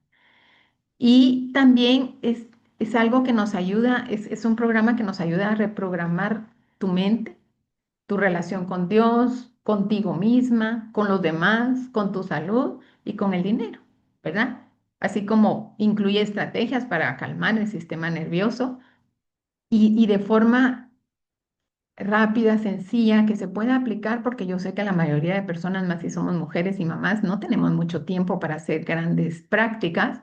S1: Y también es algo que nos ayuda, es un programa que nos ayuda a reprogramar tu mente, tu relación con Dios, contigo misma, con los demás, con tu salud y con el dinero, ¿verdad? Así como incluye estrategias para calmar el sistema nervioso y de forma rápida, sencilla, que se pueda aplicar, porque yo sé que la mayoría de personas, más si somos mujeres y mamás, no tenemos mucho tiempo para hacer grandes prácticas,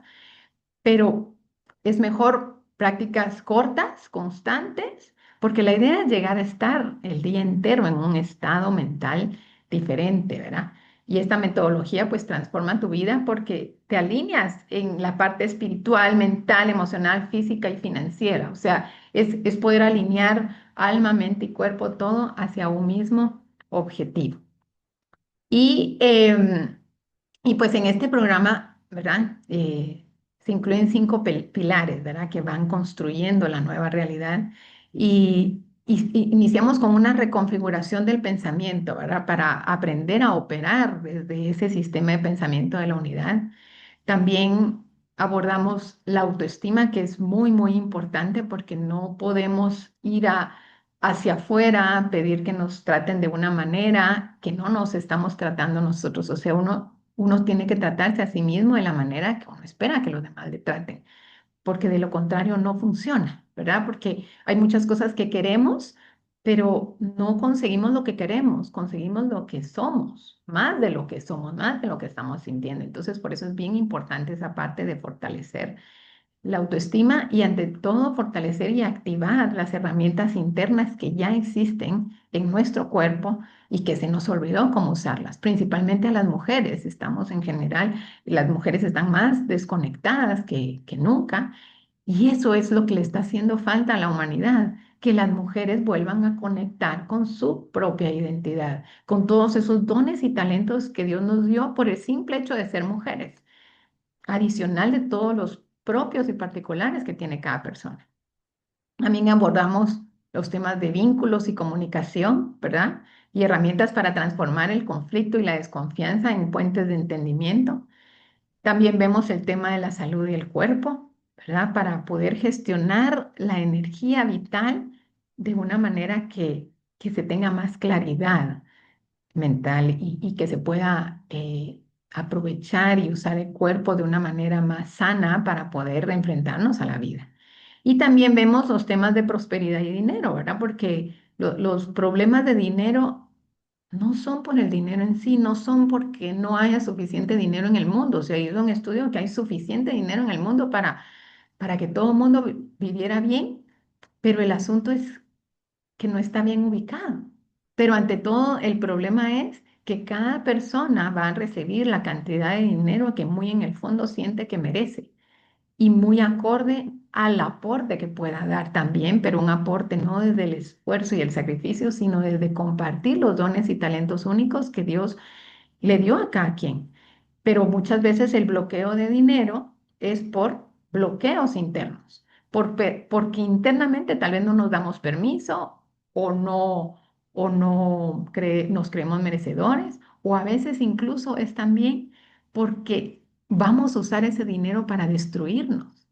S1: pero es mejor prácticas cortas, constantes, porque la idea es llegar a estar el día entero en un estado mental diferente, ¿verdad? Y esta metodología pues transforma tu vida porque te alineas en la parte espiritual, mental, emocional, física y financiera. O sea, es poder alinear alma, mente y cuerpo todo hacia un mismo objetivo. Y y pues en este programa, ¿verdad? Se incluyen cinco pilares, ¿verdad? Que van construyendo la nueva realidad y iniciamos con una reconfiguración del pensamiento, ¿verdad? Para aprender a operar desde ese sistema de pensamiento de la unidad. También abordamos la autoestima, que es muy, muy importante porque no podemos ir hacia afuera, pedir que nos traten de una manera que no nos estamos tratando nosotros. O sea, uno tiene que tratarse a sí mismo de la manera que uno espera que los demás le traten porque de lo contrario no funciona, ¿verdad? Porque hay muchas cosas que queremos, pero no conseguimos lo que queremos, conseguimos lo que somos, más de lo que somos, más de lo que estamos sintiendo. Entonces, por eso es bien importante esa parte de fortalecer la autoestima y ante todo fortalecer y activar las herramientas internas que ya existen en nuestro cuerpo y que se nos olvidó cómo usarlas, principalmente a las mujeres. Estamos en general, las mujeres están más desconectadas que nunca y eso es lo que le está haciendo falta a la humanidad, que las mujeres vuelvan a conectar con su propia identidad, con todos esos dones y talentos que Dios nos dio por el simple hecho de ser mujeres adicional de todos los propios y particulares que tiene cada persona. También abordamos los temas de vínculos y comunicación, ¿verdad? Y herramientas para transformar el conflicto y la desconfianza en puentes de entendimiento. También vemos el tema de la salud y el cuerpo, ¿verdad? Para poder gestionar la energía vital de una manera que se tenga más claridad mental y que se pueda aprovechar y usar el cuerpo de una manera más sana para poder enfrentarnos a la vida. Y también vemos los temas de prosperidad y dinero, ¿verdad? Porque los problemas de dinero no son por el dinero en sí, no son porque no haya suficiente dinero en el mundo. O sea, hizo un estudio que hay suficiente dinero en el mundo para que todo el mundo viviera bien, pero el asunto es que no está bien ubicado. Pero ante todo, el problema es que cada persona va a recibir la cantidad de dinero que muy en el fondo siente que merece y muy acorde al aporte que pueda dar también, pero un aporte no desde el esfuerzo y el sacrificio, sino desde compartir los dones y talentos únicos que Dios le dio a cada quien. Pero muchas veces el bloqueo de dinero es por bloqueos internos, porque internamente tal vez no nos damos permiso o no nos creemos merecedores, o a veces incluso es también porque vamos a usar ese dinero para destruirnos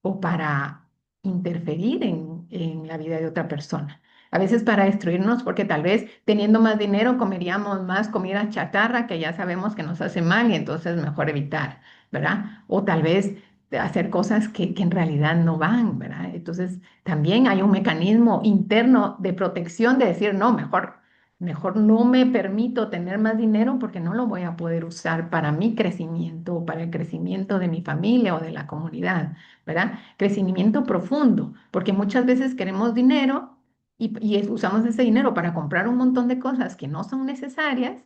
S1: o para interferir en la vida de otra persona. A veces para destruirnos porque tal vez teniendo más dinero comeríamos más comida chatarra que ya sabemos que nos hace mal y entonces mejor evitar, ¿verdad? O tal vez hacer cosas que en realidad no van, ¿verdad? Entonces también hay un mecanismo interno de protección de decir, no, mejor no me permito tener más dinero porque no lo voy a poder usar para mi crecimiento o para el crecimiento de mi familia o de la comunidad. ¿Verdad? Crecimiento profundo, porque muchas veces queremos dinero y usamos ese dinero para comprar un montón de cosas que no son necesarias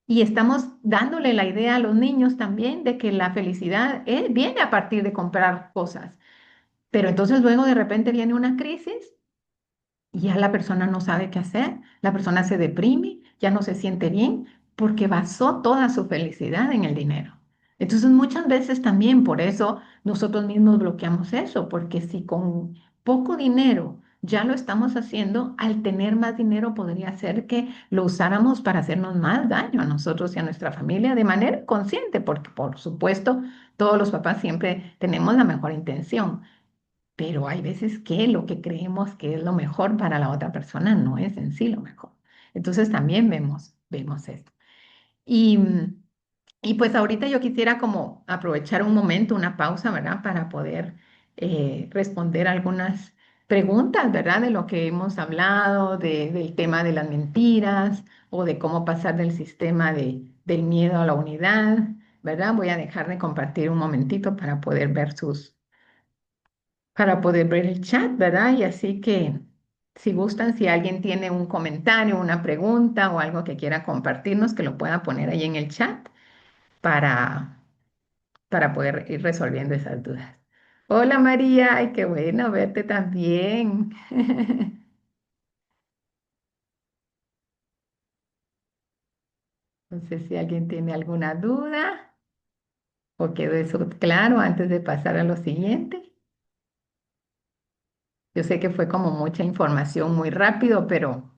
S1: y estamos dándole la idea a los niños también de que la felicidad viene a partir de comprar cosas. Pero entonces luego de repente viene una crisis y ya la persona no sabe qué hacer, la persona se deprime, ya no se siente bien porque basó toda su felicidad en el dinero. Entonces muchas veces también por eso nosotros mismos bloqueamos eso, porque si con poco dinero ya lo estamos haciendo, al tener más dinero podría ser que lo usáramos para hacernos más daño a nosotros y a nuestra familia de manera consciente, porque por supuesto todos los papás siempre tenemos la mejor intención, pero hay veces que lo que creemos que es lo mejor para la otra persona no es en sí lo mejor. Entonces también vemos esto. Y, y pues ahorita yo quisiera como aprovechar un momento, una pausa, ¿verdad? Para poder responder algunas preguntas, ¿verdad? De lo que hemos hablado, del tema de las mentiras o de cómo pasar del sistema del miedo a la unidad, ¿verdad? Voy a dejar de compartir un momentito para poder ver el chat, ¿verdad? Y así que si gustan, si alguien tiene un comentario, una pregunta o algo que quiera compartirnos, que lo pueda poner ahí en el chat para, para poder ir resolviendo esas dudas. Hola María, ay, qué bueno verte también. No sé si alguien tiene alguna duda o quedó eso claro antes de pasar a lo siguiente. Yo sé que fue como mucha información muy rápido, pero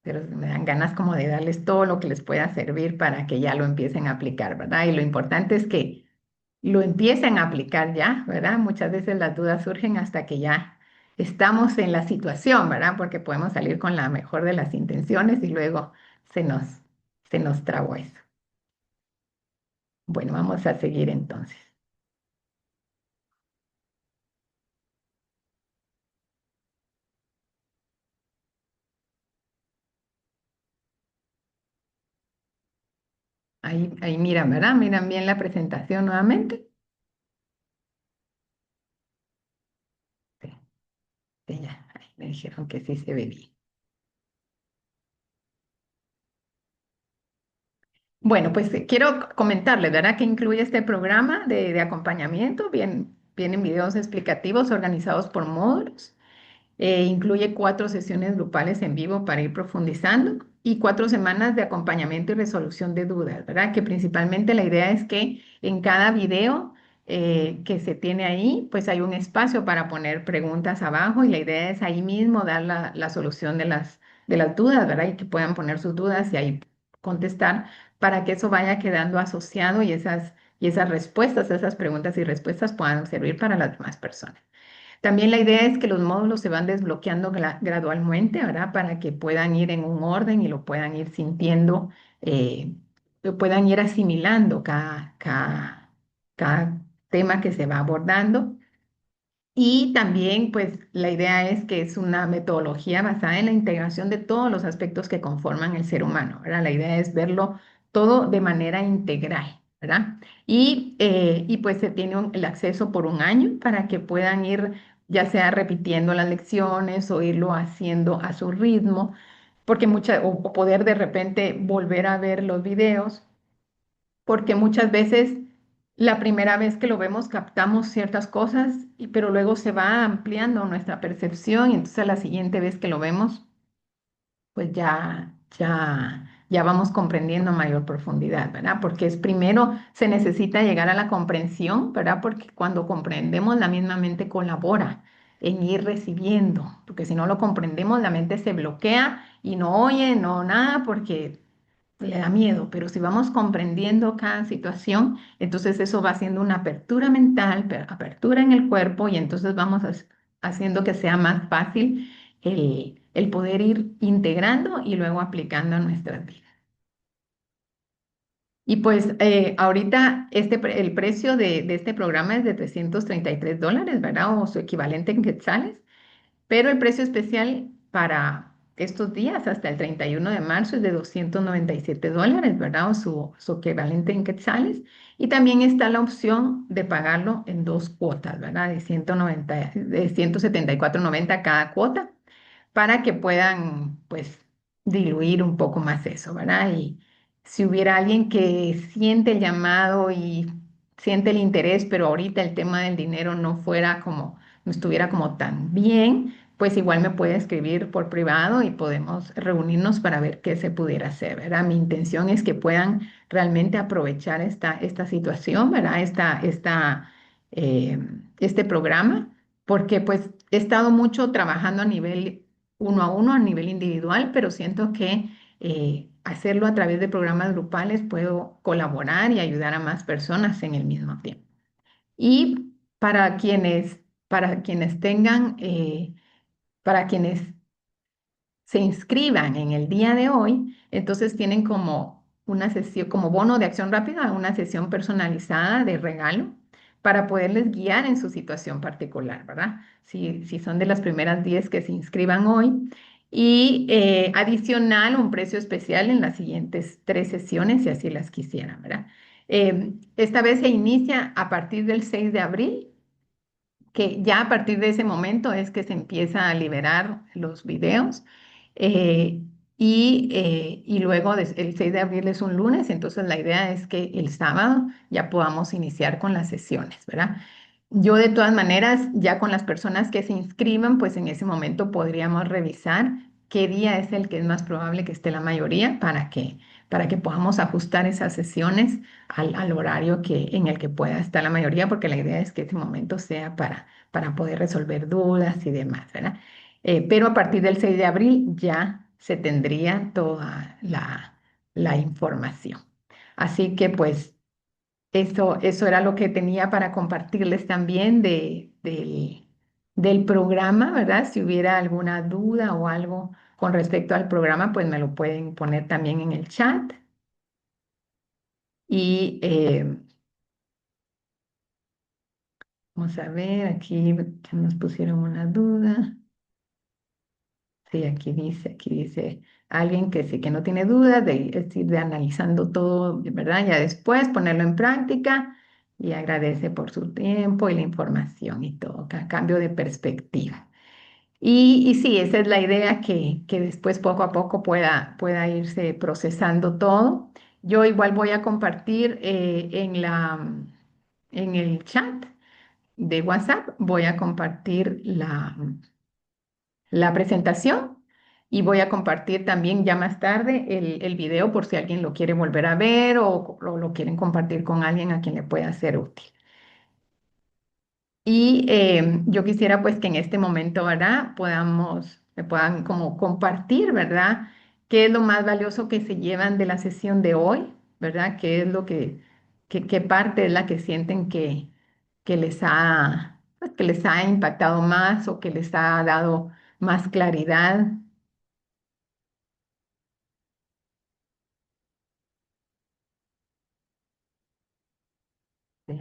S1: me dan ganas como de darles todo lo que les pueda servir para que ya lo empiecen a aplicar, ¿verdad? Y lo importante es que lo empiecen a aplicar ya, ¿verdad? Muchas veces las dudas surgen hasta que ya estamos en la situación, ¿verdad? Porque podemos salir con la mejor de las intenciones y luego se nos, se nos trabó eso. Bueno, vamos a seguir entonces. Ahí miran, ¿verdad? Miran bien la presentación nuevamente. Sí, sí, ya, ahí me dijeron que sí se ve bien. Bueno, pues quiero comentarles, ¿verdad? Que incluye este programa de acompañamiento. Vienen videos explicativos organizados por módulos. Incluye 4 sesiones grupales en vivo para ir profundizando y 4 semanas de acompañamiento y resolución de dudas, ¿verdad? Que principalmente la idea es que en cada video que se tiene ahí, pues hay un espacio para poner preguntas abajo y la idea es ahí mismo dar la solución de las dudas, ¿verdad? Y que puedan poner sus dudas y ahí contestar para que eso vaya quedando asociado y esas respuestas, esas preguntas y respuestas puedan servir para las demás personas. También la idea es que los módulos se van desbloqueando gradualmente, ¿verdad? Para que puedan ir en un orden y lo puedan ir sintiendo, lo puedan ir asimilando cada tema que se va abordando. Y también, pues, la idea es que es una metodología basada en la integración de todos los aspectos que conforman el ser humano, ¿verdad? La idea es verlo todo de manera integral, ¿verdad? Y pues se tiene el acceso por un año para que puedan ir ya sea repitiendo las lecciones o irlo haciendo a su ritmo, porque o poder de repente volver a ver los videos porque muchas veces la primera vez que lo vemos captamos ciertas cosas, pero luego se va ampliando nuestra percepción y entonces la siguiente vez que lo vemos, pues ya ya vamos comprendiendo a mayor profundidad, ¿verdad? Porque es primero se necesita llegar a la comprensión, ¿verdad? Porque cuando comprendemos, la misma mente colabora en ir recibiendo, porque si no lo comprendemos, la mente se bloquea y no oye, no nada, porque le da miedo, pero si vamos comprendiendo cada situación, entonces eso va haciendo una apertura mental, apertura en el cuerpo y entonces vamos haciendo que sea más fácil el poder ir integrando y luego aplicando a nuestras vidas. Y pues ahorita el precio de este programa es de $333, ¿verdad? O su equivalente en quetzales. Pero el precio especial para estos días, hasta el 31 de marzo, es de $297, ¿verdad? O su equivalente en quetzales. Y también está la opción de pagarlo en dos cuotas, ¿verdad? De 174.90 cada cuota, para que puedan, pues, diluir un poco más eso, ¿verdad? Y si hubiera alguien que siente el llamado y siente el interés, pero ahorita el tema del dinero no fuera como, no estuviera como tan bien, pues igual me puede escribir por privado y podemos reunirnos para ver qué se pudiera hacer, ¿verdad? Mi intención es que puedan realmente aprovechar esta situación, ¿verdad? Eh, este programa, porque pues he estado mucho trabajando a nivel uno a uno, a nivel individual, pero siento que hacerlo a través de programas grupales puedo colaborar y ayudar a más personas en el mismo tiempo. Y para quienes tengan, para quienes se inscriban en el día de hoy, entonces tienen como una sesión, como bono de acción rápida, una sesión personalizada de regalo para poderles guiar en su situación particular, ¿verdad? Si son de las primeras 10 que se inscriban hoy. Y adicional, un precio especial en las siguientes 3 sesiones, si así las quisieran, ¿verdad? Esta vez se inicia a partir del 6 de abril, que ya a partir de ese momento es que se empieza a liberar los videos. eh, y luego el 6 de abril es un lunes, entonces la idea es que el sábado ya podamos iniciar con las sesiones, ¿verdad? Yo de todas maneras, ya con las personas que se inscriban, pues en ese momento podríamos revisar qué día es el que es más probable que esté la mayoría para que podamos ajustar esas sesiones al horario en el que pueda estar la mayoría, porque la idea es que ese momento sea para poder resolver dudas y demás, ¿verdad? Pero a partir del 6 de abril ya se tendría toda la información. Así que pues eso era lo que tenía para compartirles también del programa, ¿verdad? Si hubiera alguna duda o algo con respecto al programa, pues me lo pueden poner también en el chat. Y vamos a ver, aquí ya nos pusieron una duda. Sí, aquí dice alguien que sí que no tiene dudas, es decir, de analizando todo, ¿verdad? Ya después ponerlo en práctica y agradece por su tiempo y la información y todo, cambio de perspectiva. Y sí, esa es la idea que después poco a poco pueda irse procesando todo. Yo igual voy a compartir en el chat de WhatsApp, voy a compartir la presentación y voy a compartir también ya más tarde el video por si alguien lo quiere volver a ver o lo quieren compartir con alguien a quien le pueda ser útil. Y yo quisiera pues que en este momento, ¿verdad? Me puedan como compartir, ¿verdad? ¿Qué es lo más valioso que se llevan de la sesión de hoy? ¿Verdad? ¿Qué es qué parte es la que sienten que pues, que les ha impactado más o que les ha dado más claridad?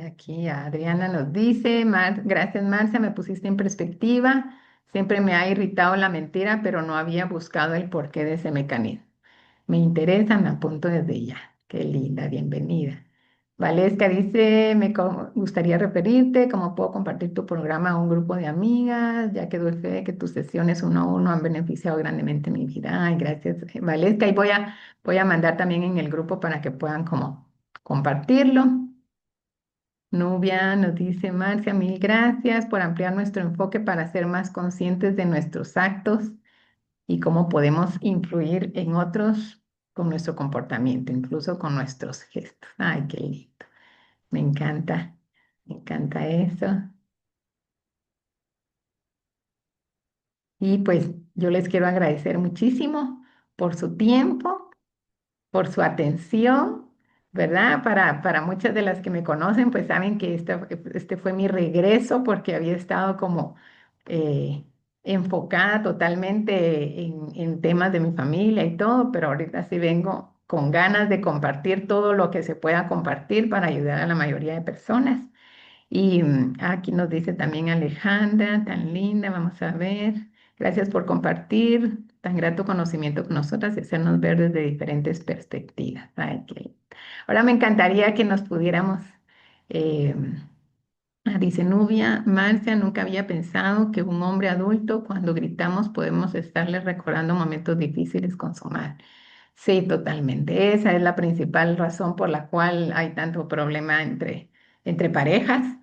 S1: Aquí Adriana nos dice, gracias Marcia, me pusiste en perspectiva. Siempre me ha irritado la mentira, pero no había buscado el porqué de ese mecanismo. Me interesa, me apunto desde ya. Qué linda, bienvenida. Valesca dice, gustaría referirte, cómo puedo compartir tu programa a un grupo de amigas, ya que doy fe de que tus sesiones uno a uno han beneficiado grandemente mi vida. Ay, gracias, Valesca. Y voy a mandar también en el grupo para que puedan como compartirlo. Nubia nos dice, Marcia, mil gracias por ampliar nuestro enfoque para ser más conscientes de nuestros actos y cómo podemos influir en otros. con nuestro comportamiento, incluso con nuestros gestos. Ay, qué lindo. Me encanta eso. Y pues yo les quiero agradecer muchísimo por su tiempo, por su atención, ¿verdad? Para muchas de las que me conocen, pues saben que este fue mi regreso porque había estado como eh, enfocada totalmente en temas de mi familia y todo, pero ahorita sí vengo con ganas de compartir todo lo que se pueda compartir para ayudar a la mayoría de personas. Y aquí nos dice también Alejandra, tan linda, vamos a ver. Gracias por compartir tan grato conocimiento con nosotras y hacernos ver desde diferentes perspectivas. Ay, ahora me encantaría que nos pudiéramos, eh, dice Nubia, Marcia, nunca había pensado que un hombre adulto, cuando gritamos, podemos estarle recordando momentos difíciles con su madre. Sí, totalmente. Esa es la principal razón por la cual hay tanto problema entre parejas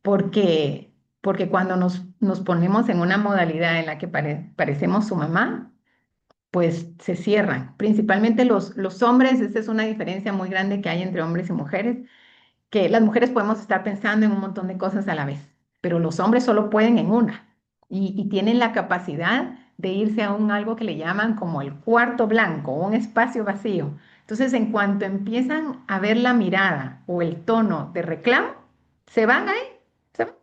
S1: porque, porque cuando nos ponemos en una modalidad en la que parecemos su mamá, pues se cierran. Principalmente los hombres, esta es una diferencia muy grande que hay entre hombres y mujeres, que las mujeres podemos estar pensando en un montón de cosas a la vez, pero los hombres solo pueden en una y tienen la capacidad de irse a un algo que le llaman como el cuarto blanco, un espacio vacío. Entonces, en cuanto empiezan a ver la mirada o el tono de reclamo, se van ahí.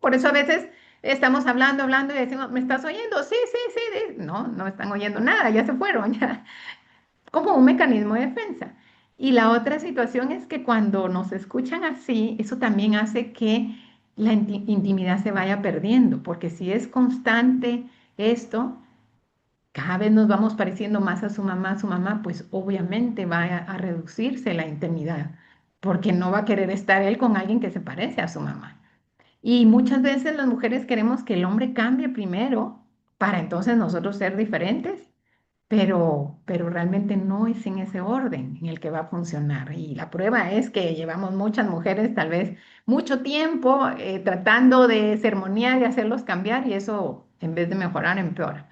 S1: Por eso a veces estamos hablando y decimos, ¿me estás oyendo? Sí, sí, sí. No, no están oyendo nada, ya se fueron, ya como un mecanismo de defensa. Y la otra situación es que cuando nos escuchan así, eso también hace que la intimidad se vaya perdiendo, porque si es constante esto, cada vez nos vamos pareciendo más a su mamá, pues obviamente va a reducirse la intimidad, porque no va a querer estar él con alguien que se parece a su mamá. Y muchas veces las mujeres queremos que el hombre cambie primero para entonces nosotros ser diferentes, pero realmente no es en ese orden en el que va a funcionar. Y la prueba es que llevamos muchas mujeres, tal vez mucho tiempo, tratando de sermonear y hacerlos cambiar, y eso en vez de mejorar, empeora.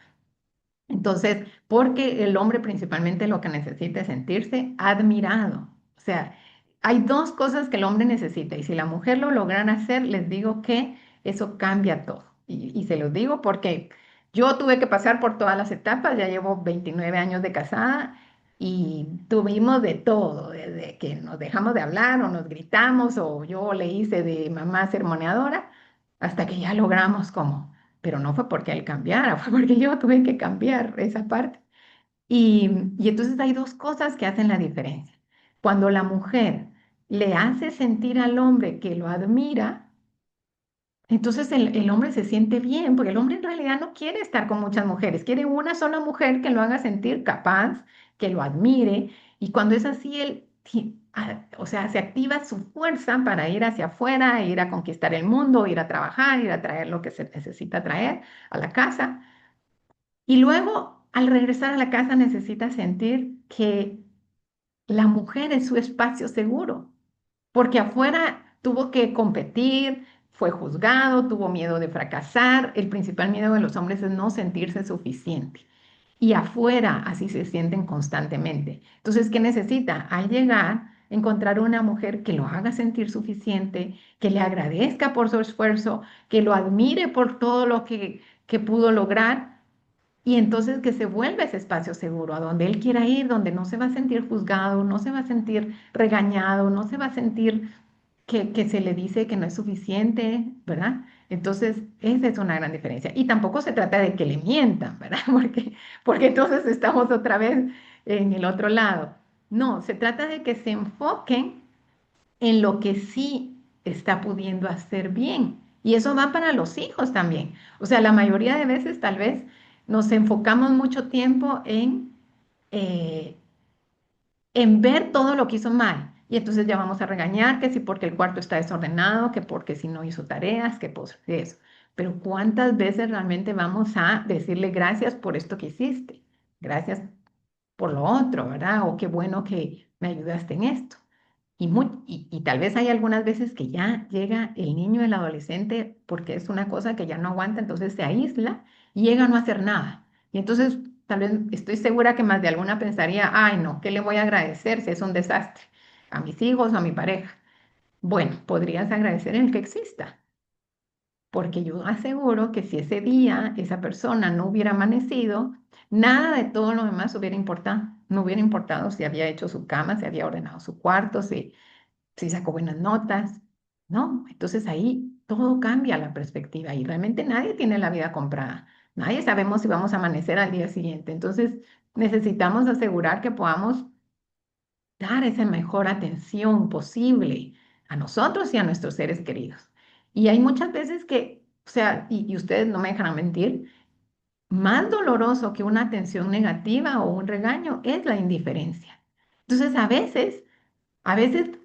S1: Entonces, porque el hombre principalmente lo que necesita es sentirse admirado. O sea, hay dos cosas que el hombre necesita y si la mujer lo logran hacer, les digo que eso cambia todo. Y se los digo porque yo tuve que pasar por todas las etapas, ya llevo 29 años de casada y tuvimos de todo, desde que nos dejamos de hablar o nos gritamos o yo le hice de mamá sermoneadora, hasta que ya logramos como, pero no fue porque él cambiara, fue porque yo tuve que cambiar esa parte. Y entonces hay dos cosas que hacen la diferencia. Cuando la mujer le hace sentir al hombre que lo admira, entonces el hombre se siente bien, porque el hombre en realidad no quiere estar con muchas mujeres, quiere una sola mujer que lo haga sentir capaz, que lo admire, y cuando es así, o sea, se activa su fuerza para ir hacia afuera, ir a conquistar el mundo, ir a trabajar, ir a traer lo que se necesita traer a la casa. Y luego, al regresar a la casa, necesita sentir que la mujer es su espacio seguro porque afuera tuvo que competir, fue juzgado, tuvo miedo de fracasar. El principal miedo de los hombres es no sentirse suficiente. Y afuera así se sienten constantemente. Entonces, ¿qué necesita? Al llegar, encontrar una mujer que lo haga sentir suficiente, que le agradezca por su esfuerzo, que lo admire por todo lo que pudo lograr. Y entonces que se vuelva ese espacio seguro a donde él quiera ir, donde no se va a sentir juzgado, no se va a sentir regañado, no se va a sentir que se le dice que no es suficiente, ¿verdad? Entonces, esa es una gran diferencia. Y tampoco se trata de que le mientan, ¿verdad? Porque entonces estamos otra vez en el otro lado. No, se trata de que se enfoquen en lo que sí está pudiendo hacer bien. Y eso va para los hijos también. O sea, la mayoría de veces tal vez nos enfocamos mucho tiempo eh, en ver todo lo que hizo mal. Y entonces ya vamos a regañar que si porque el cuarto está desordenado, que porque si no hizo tareas, que pues eso. Pero ¿cuántas veces realmente vamos a decirle gracias por esto que hiciste? Gracias por lo otro, ¿verdad? O qué bueno que me ayudaste en esto. Y tal vez hay algunas veces que ya llega el niño, el adolescente, porque es una cosa que ya no aguanta, entonces se aísla y llega a no hacer nada. Y entonces tal vez estoy segura que más de alguna pensaría, ay, no, ¿qué le voy a agradecer si es un desastre? ¿A mis hijos o a mi pareja? Bueno, podrías agradecer el que exista, porque yo aseguro que si ese día esa persona no hubiera amanecido, nada de todo lo demás hubiera importado. No hubiera importado si había hecho su cama, si había ordenado su cuarto, si sacó buenas notas. No, entonces ahí todo cambia la perspectiva y realmente nadie tiene la vida comprada. Nadie sabemos si vamos a amanecer al día siguiente. Entonces necesitamos asegurar que podamos dar esa mejor atención posible a nosotros y a nuestros seres queridos. Y hay muchas veces que, o sea, y ustedes no me dejarán mentir, más doloroso que una atención negativa o un regaño es la indiferencia. Entonces, a veces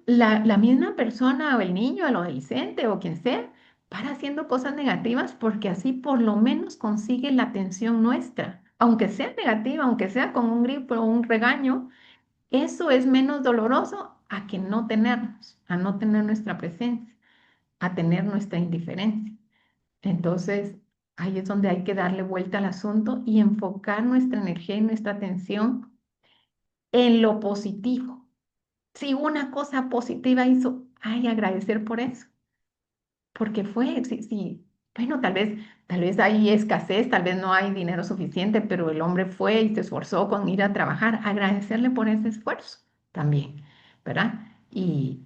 S1: la misma persona o el niño, el adolescente o quien sea, para haciendo cosas negativas porque así por lo menos consigue la atención nuestra. Aunque sea negativa, aunque sea con un grito o un regaño, eso es menos doloroso a que no tenernos, a no tener nuestra presencia, a tener nuestra indiferencia. Entonces, ahí es donde hay que darle vuelta al asunto y enfocar nuestra energía y nuestra atención en lo positivo. Si una cosa positiva hizo, hay agradecer por eso porque fue, sí, sí, bueno, tal vez hay escasez, tal vez no hay dinero suficiente, pero el hombre fue y se esforzó con ir a trabajar, agradecerle por ese esfuerzo también, ¿verdad? Y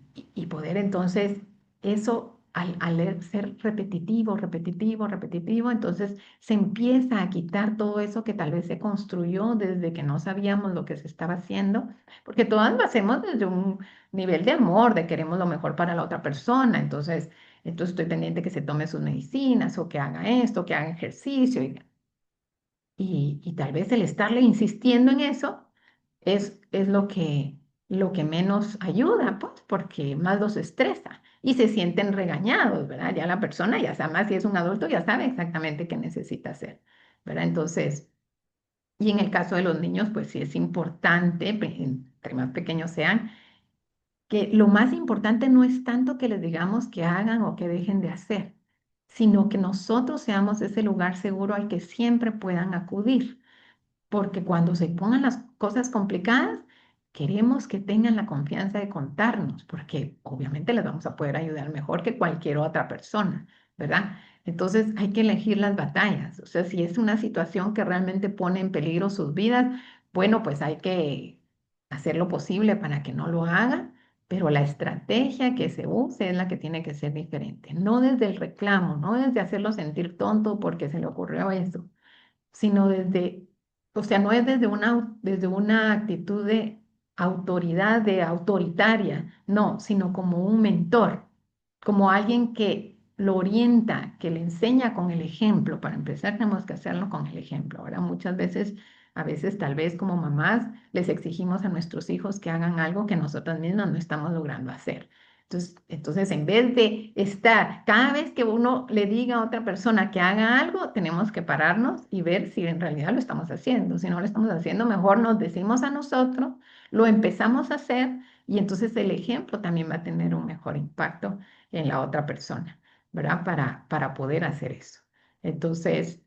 S1: poder entonces, eso al ser repetitivo, repetitivo, repetitivo, entonces se empieza a quitar todo eso que tal vez se construyó desde que no sabíamos lo que se estaba haciendo, porque todas lo hacemos desde un nivel de amor, de queremos lo mejor para la otra persona, entonces estoy pendiente que se tome sus medicinas o que haga esto, que haga ejercicio. Y tal vez el estarle insistiendo en eso es lo que menos ayuda, pues, porque más los estresa y se sienten regañados, ¿verdad? Ya la persona, ya sabe, más si es un adulto, ya sabe exactamente qué necesita hacer, ¿verdad? Entonces, y en el caso de los niños, pues sí es importante, entre más pequeños sean, que lo más importante no es tanto que les digamos que hagan o que dejen de hacer, sino que nosotros seamos ese lugar seguro al que siempre puedan acudir porque cuando se pongan las cosas complicadas, queremos que tengan la confianza de contarnos, porque obviamente les vamos a poder ayudar mejor que cualquier otra persona, ¿verdad? Entonces hay que elegir las batallas, o sea, si es una situación que realmente pone en peligro sus vidas, bueno, pues hay que hacer lo posible para que no lo hagan, pero la estrategia que se use es la que tiene que ser diferente, no desde el reclamo, no desde hacerlo sentir tonto porque se le ocurrió eso, sino o sea, no es desde una actitud de autoridad, de autoritaria, no, sino como un mentor, como alguien que lo orienta, que le enseña con el ejemplo. Para empezar, tenemos que hacerlo con el ejemplo. Ahora, muchas veces, a veces tal vez como mamás, les exigimos a nuestros hijos que hagan algo que nosotras mismas no estamos logrando hacer. Entonces, en vez de estar, cada vez que uno le diga a otra persona que haga algo, tenemos que pararnos y ver si en realidad lo estamos haciendo. Si no lo estamos haciendo, mejor nos decimos a nosotros, lo empezamos a hacer y entonces el ejemplo también va a tener un mejor impacto en la otra persona, ¿verdad? Para poder hacer eso. Entonces,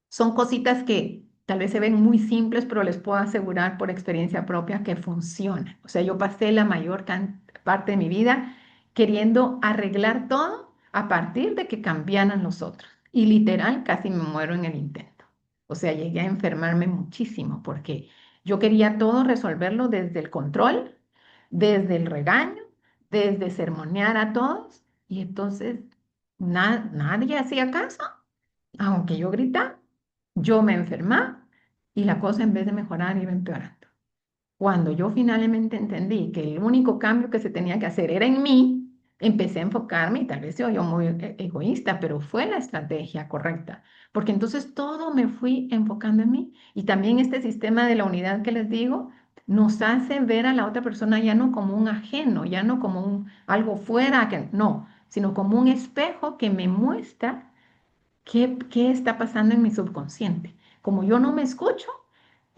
S1: son cositas que tal vez se ven muy simples, pero les puedo asegurar por experiencia propia que funcionan. O sea, yo pasé la mayor parte de mi vida queriendo arreglar todo a partir de que cambiaran los otros. Y literal, casi me muero en el intento. O sea, llegué a enfermarme muchísimo porque yo quería todo resolverlo desde el control, desde el regaño, desde sermonear a todos. Y entonces nadie hacía caso, aunque yo gritaba. Yo me enfermaba y la cosa en vez de mejorar iba empeorando. Cuando yo finalmente entendí que el único cambio que se tenía que hacer era en mí, empecé a enfocarme y tal vez yo muy egoísta, pero fue la estrategia correcta, porque entonces todo me fui enfocando en mí y también este sistema de la unidad que les digo nos hace ver a la otra persona ya no como un ajeno, ya no como algo fuera, que no, sino como un espejo que me muestra qué está pasando en mi subconsciente. Como yo no me escucho,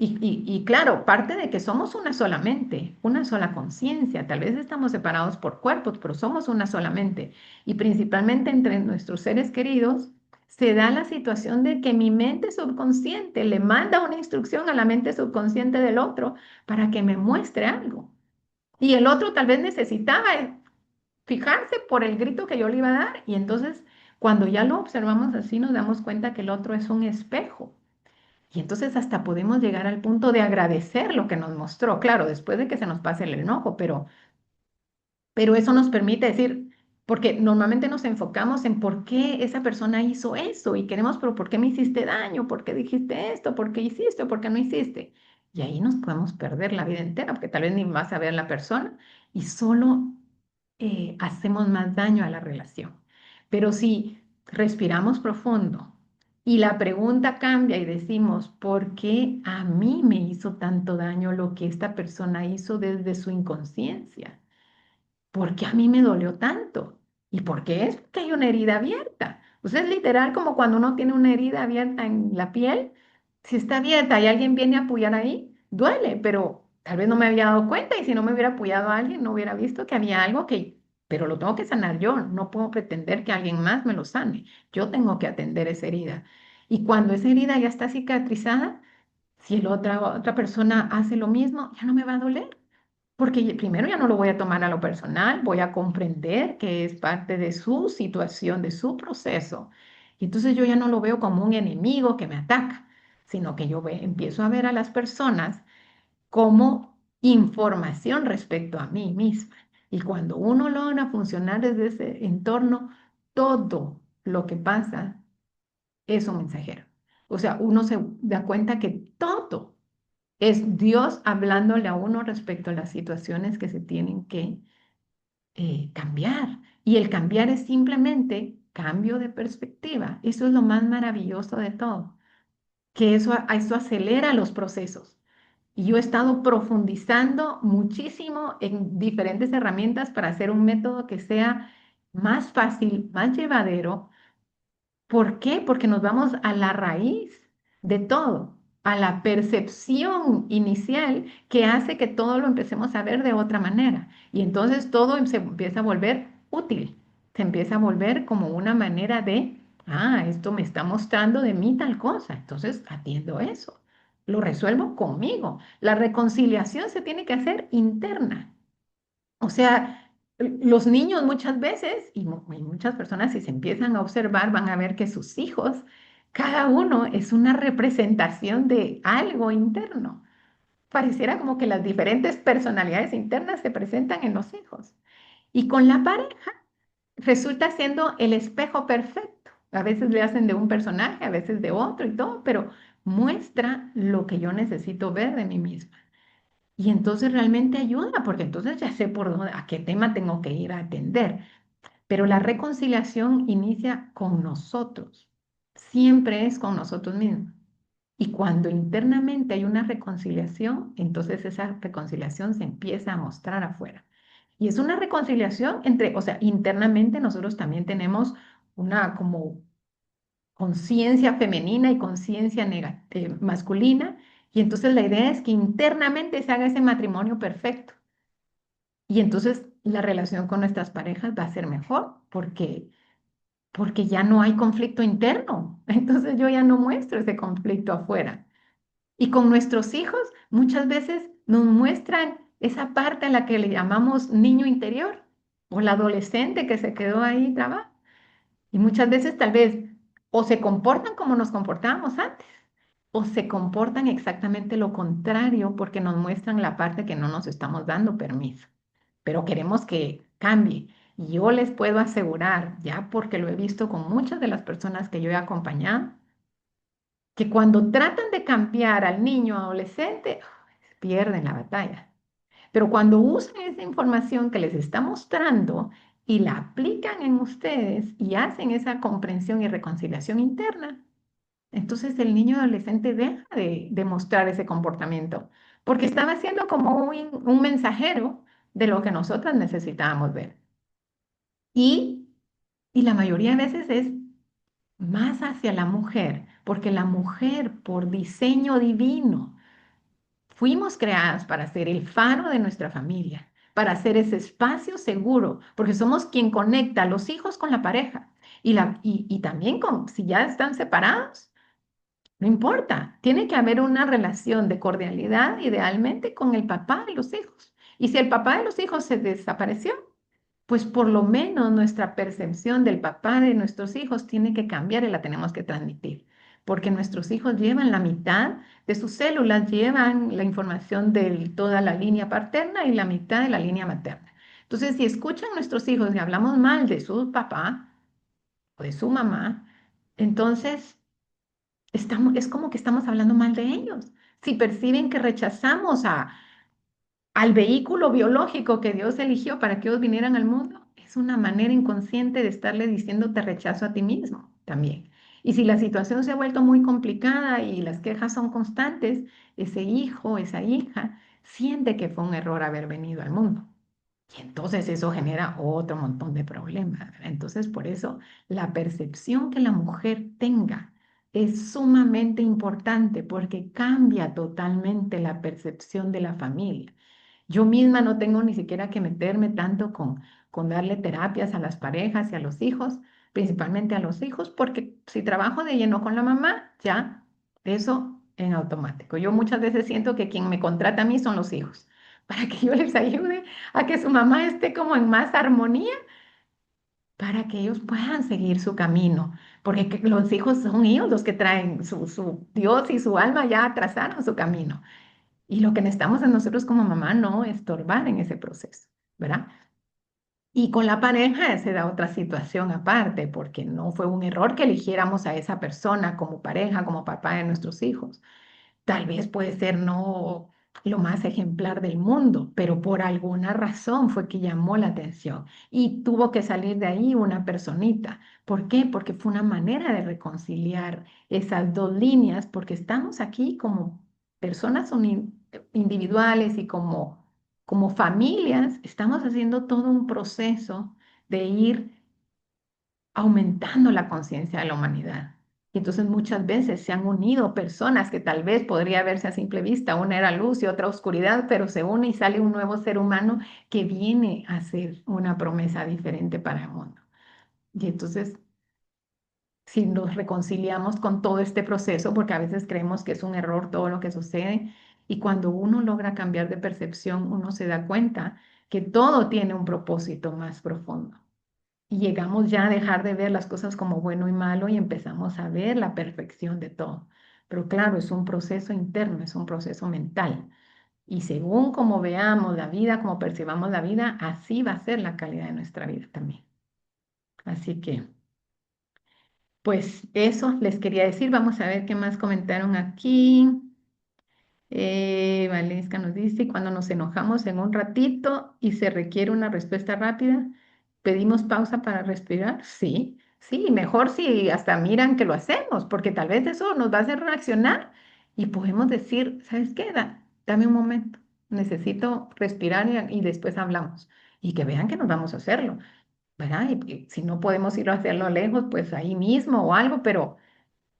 S1: y claro, parte de que somos una sola mente, una sola conciencia, tal vez estamos separados por cuerpos, pero somos una sola mente. Y principalmente entre nuestros seres queridos, se da la situación de que mi mente subconsciente le manda una instrucción a la mente subconsciente del otro para que me muestre algo. Y el otro tal vez necesitaba fijarse por el grito que yo le iba a dar. Y entonces, cuando ya lo observamos así, nos damos cuenta que el otro es un espejo. Y entonces hasta podemos llegar al punto de agradecer lo que nos mostró. Claro, después de que se nos pase el enojo, pero eso nos permite decir, porque normalmente nos enfocamos en por qué esa persona hizo eso y queremos, pero ¿por qué me hiciste daño? ¿Por qué dijiste esto? ¿Por qué hiciste? ¿Por qué no hiciste? Y ahí nos podemos perder la vida entera, porque tal vez ni vas a ver a la persona y solo hacemos más daño a la relación. Pero si respiramos profundo y la pregunta cambia y decimos, ¿por qué a mí me hizo tanto daño lo que esta persona hizo desde su inconsciencia? ¿Por qué a mí me dolió tanto? ¿Y por qué es que hay una herida abierta? Pues es literal como cuando uno tiene una herida abierta en la piel. Si está abierta y alguien viene a apoyar ahí, duele, pero tal vez no me había dado cuenta y si no me hubiera apoyado a alguien, no hubiera visto que había algo que, pero lo tengo que sanar yo. No puedo pretender que alguien más me lo sane. Yo tengo que atender esa herida. Y cuando esa herida ya está cicatrizada, si otra persona hace lo mismo, ya no me va a doler. Porque primero ya no lo voy a tomar a lo personal, voy a comprender que es parte de su situación, de su proceso. Y entonces yo ya no lo veo como un enemigo que me ataca, sino que empiezo a ver a las personas como información respecto a mí misma. Y cuando uno logra funcionar desde ese entorno, todo lo que pasa es un mensajero. O sea, uno se da cuenta que todo es Dios hablándole a uno respecto a las situaciones que se tienen que cambiar. Y el cambiar es simplemente cambio de perspectiva. Eso es lo más maravilloso de todo, que eso acelera los procesos. Y yo he estado profundizando muchísimo en diferentes herramientas para hacer un método que sea más fácil, más llevadero. ¿Por qué? Porque nos vamos a la raíz de todo, a la percepción inicial que hace que todo lo empecemos a ver de otra manera. Y entonces todo se empieza a volver útil, se empieza a volver como una manera de, esto me está mostrando de mí tal cosa, entonces atiendo eso, lo resuelvo conmigo. La reconciliación se tiene que hacer interna. O sea, los niños muchas veces, y muchas personas, si se empiezan a observar, van a ver que sus hijos, cada uno es una representación de algo interno. Pareciera como que las diferentes personalidades internas se presentan en los hijos. Y con la pareja resulta siendo el espejo perfecto. A veces le hacen de un personaje, a veces de otro y todo, pero muestra lo que yo necesito ver de mí misma. Y entonces realmente ayuda, porque entonces ya sé por dónde, a qué tema tengo que ir a atender. Pero la reconciliación inicia con nosotros, siempre es con nosotros mismos. Y cuando internamente hay una reconciliación, entonces esa reconciliación se empieza a mostrar afuera. Y es una reconciliación entre, o sea, internamente nosotros también tenemos una como conciencia femenina y conciencia masculina. Y entonces la idea es que internamente se haga ese matrimonio perfecto. Y entonces la relación con nuestras parejas va a ser mejor porque ya no hay conflicto interno. Entonces yo ya no muestro ese conflicto afuera. Y con nuestros hijos muchas veces nos muestran esa parte a la que le llamamos niño interior o la adolescente que se quedó ahí trabada. Y muchas veces tal vez o se comportan como nos comportábamos antes o se comportan exactamente lo contrario porque nos muestran la parte que no nos estamos dando permiso, pero queremos que cambie. Y yo les puedo asegurar, ya porque lo he visto con muchas de las personas que yo he acompañado, que cuando tratan de cambiar al niño o adolescente, pierden la batalla. Pero cuando usan esa información que les está mostrando y la aplican en ustedes y hacen esa comprensión y reconciliación interna, entonces el niño adolescente deja de mostrar ese comportamiento, porque estaba siendo como un mensajero de lo que nosotras necesitábamos ver. Y, y la mayoría de veces es más hacia la mujer, porque la mujer por diseño divino fuimos creadas para ser el faro de nuestra familia, para ser ese espacio seguro, porque somos quien conecta a los hijos con la pareja. Y también si ya están separados, no importa, tiene que haber una relación de cordialidad, idealmente con el papá de los hijos. Y si el papá de los hijos se desapareció, pues por lo menos nuestra percepción del papá de nuestros hijos tiene que cambiar y la tenemos que transmitir, porque nuestros hijos llevan la mitad de sus células, llevan la información de toda la línea paterna y la mitad de la línea materna. Entonces, si escuchan nuestros hijos y hablamos mal de su papá o de su mamá, entonces es como que estamos hablando mal de ellos. Si perciben que rechazamos al vehículo biológico que Dios eligió para que ellos vinieran al mundo, es una manera inconsciente de estarle diciendo te rechazo a ti mismo también. Y si la situación se ha vuelto muy complicada y las quejas son constantes, ese hijo, esa hija, siente que fue un error haber venido al mundo. Y entonces eso genera otro montón de problemas, ¿verdad? Entonces, por eso la percepción que la mujer tenga es sumamente importante porque cambia totalmente la percepción de la familia. Yo misma no tengo ni siquiera que meterme tanto con darle terapias a las parejas y a los hijos, principalmente a los hijos, porque si trabajo de lleno con la mamá, ya eso en automático. Yo muchas veces siento que quien me contrata a mí son los hijos, para que yo les ayude a que su mamá esté como en más armonía, para que ellos puedan seguir su camino, porque los hijos son ellos los que traen su Dios y su alma ya trazaron su camino. Y lo que necesitamos en nosotros como mamá no estorbar en ese proceso, ¿verdad? Y con la pareja se da otra situación aparte, porque no fue un error que eligiéramos a esa persona como pareja, como papá de nuestros hijos. Tal vez puede ser no lo más ejemplar del mundo, pero por alguna razón fue que llamó la atención y tuvo que salir de ahí una personita. ¿Por qué? Porque fue una manera de reconciliar esas dos líneas, porque estamos aquí como personas individuales y como familias, estamos haciendo todo un proceso de ir aumentando la conciencia de la humanidad. Y entonces muchas veces se han unido personas que tal vez podría verse a simple vista, una era luz y otra oscuridad, pero se une y sale un nuevo ser humano que viene a hacer una promesa diferente para el mundo. Y entonces, si nos reconciliamos con todo este proceso, porque a veces creemos que es un error todo lo que sucede, y cuando uno logra cambiar de percepción, uno se da cuenta que todo tiene un propósito más profundo y llegamos ya a dejar de ver las cosas como bueno y malo y empezamos a ver la perfección de todo. Pero claro, es un proceso interno, es un proceso mental. Y según como veamos la vida, como percibamos la vida, así va a ser la calidad de nuestra vida también. Así que, pues eso les quería decir. Vamos a ver qué más comentaron aquí. Valesca nos dice, cuando nos enojamos en un ratito y se requiere una respuesta rápida, ¿pedimos pausa para respirar? Sí, sí, mejor si hasta miran que lo hacemos, porque tal vez eso nos va a hacer reaccionar y podemos decir, ¿sabes qué? Dame un momento, necesito respirar y después hablamos. Y que vean que nos vamos a hacerlo, ¿verdad? Y si no podemos ir a hacerlo lejos, pues ahí mismo o algo, pero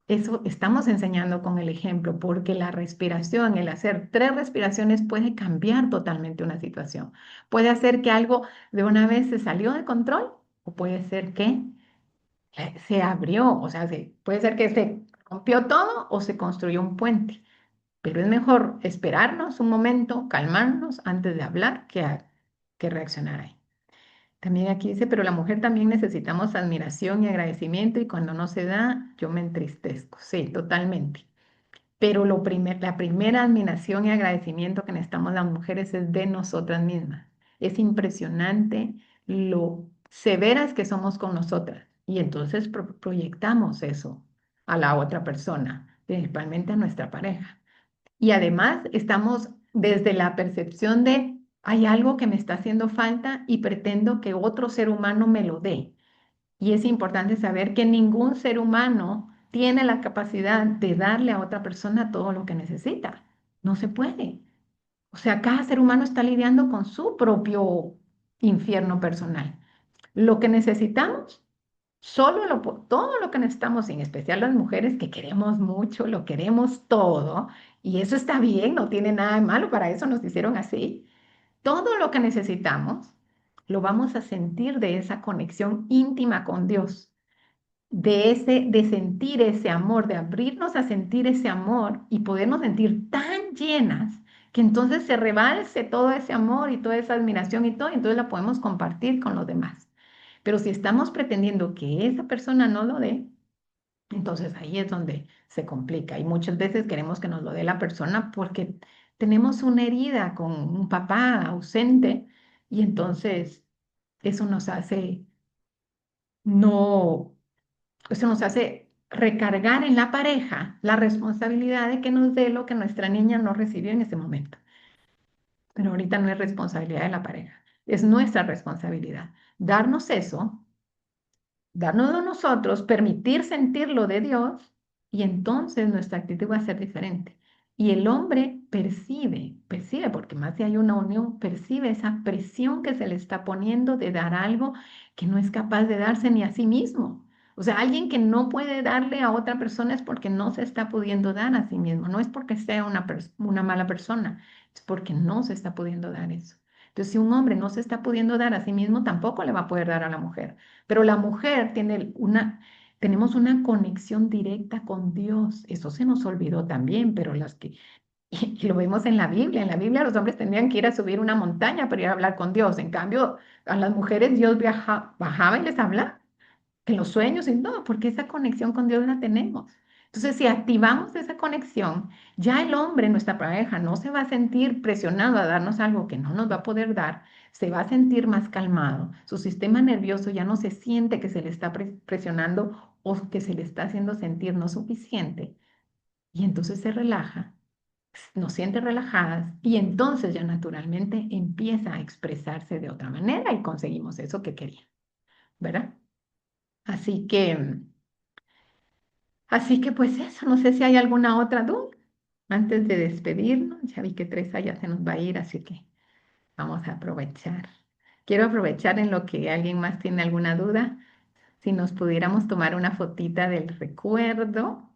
S1: eso estamos enseñando con el ejemplo, porque la respiración, el hacer 3 respiraciones puede cambiar totalmente una situación. Puede hacer que algo de una vez se salió de control o puede ser que se abrió, o sea, puede ser que se rompió todo o se construyó un puente. Pero es mejor esperarnos un momento, calmarnos antes de hablar que reaccionar ahí. También aquí dice, pero la mujer también necesitamos admiración y agradecimiento y cuando no se da, yo me entristezco. Sí, totalmente. Pero la primera admiración y agradecimiento que necesitamos las mujeres es de nosotras mismas. Es impresionante lo severas que somos con nosotras y entonces proyectamos eso a la otra persona, principalmente a nuestra pareja. Y además estamos desde la percepción de hay algo que me está haciendo falta y pretendo que otro ser humano me lo dé. Y es importante saber que ningún ser humano tiene la capacidad de darle a otra persona todo lo que necesita. No se puede. O sea, cada ser humano está lidiando con su propio infierno personal. Lo que necesitamos, todo lo que necesitamos, y en especial las mujeres que queremos mucho, lo queremos todo, y eso está bien, no tiene nada de malo, para eso nos hicieron así. Todo lo que necesitamos lo vamos a sentir de esa conexión íntima con Dios. de sentir ese amor, de abrirnos a sentir ese amor y podernos sentir tan llenas que entonces se rebalse todo ese amor y toda esa admiración y todo, y entonces la podemos compartir con los demás. Pero si estamos pretendiendo que esa persona no lo dé, entonces ahí es donde se complica y muchas veces queremos que nos lo dé la persona porque tenemos una herida con un papá ausente y entonces eso nos hace no, eso nos hace recargar en la pareja la responsabilidad de que nos dé lo que nuestra niña no recibió en ese momento. Pero ahorita no es responsabilidad de la pareja, es nuestra responsabilidad. Darnos eso, darnos de nosotros, permitir sentir lo de Dios y entonces nuestra actitud va a ser diferente. Y el hombre percibe, porque más si hay una unión, percibe esa presión que se le está poniendo de dar algo que no es capaz de darse ni a sí mismo. O sea, alguien que no puede darle a otra persona es porque no se está pudiendo dar a sí mismo. No es porque sea una mala persona, es porque no se está pudiendo dar eso. Entonces, si un hombre no se está pudiendo dar a sí mismo, tampoco le va a poder dar a la mujer. Pero la mujer tenemos una conexión directa con Dios. Eso se nos olvidó también, pero y lo vemos en la Biblia. En la Biblia los hombres tenían que ir a subir una montaña para ir a hablar con Dios. En cambio, a las mujeres Dios bajaba y les hablaba en los sueños y no, porque esa conexión con Dios la tenemos. Entonces, si activamos esa conexión, ya el hombre, nuestra pareja, no se va a sentir presionado a darnos algo que no nos va a poder dar, se va a sentir más calmado. Su sistema nervioso ya no se siente que se le está presionando o que se le está haciendo sentir no suficiente. Y entonces se relaja, nos siente relajadas y entonces ya naturalmente empieza a expresarse de otra manera y conseguimos eso que quería, ¿verdad? Así que... Así que pues eso, no sé si hay alguna otra duda antes de despedirnos. Ya vi que Teresa ya se nos va a ir, así que vamos a aprovechar. Quiero aprovechar en lo que alguien más tiene alguna duda, si nos pudiéramos tomar una fotita del recuerdo,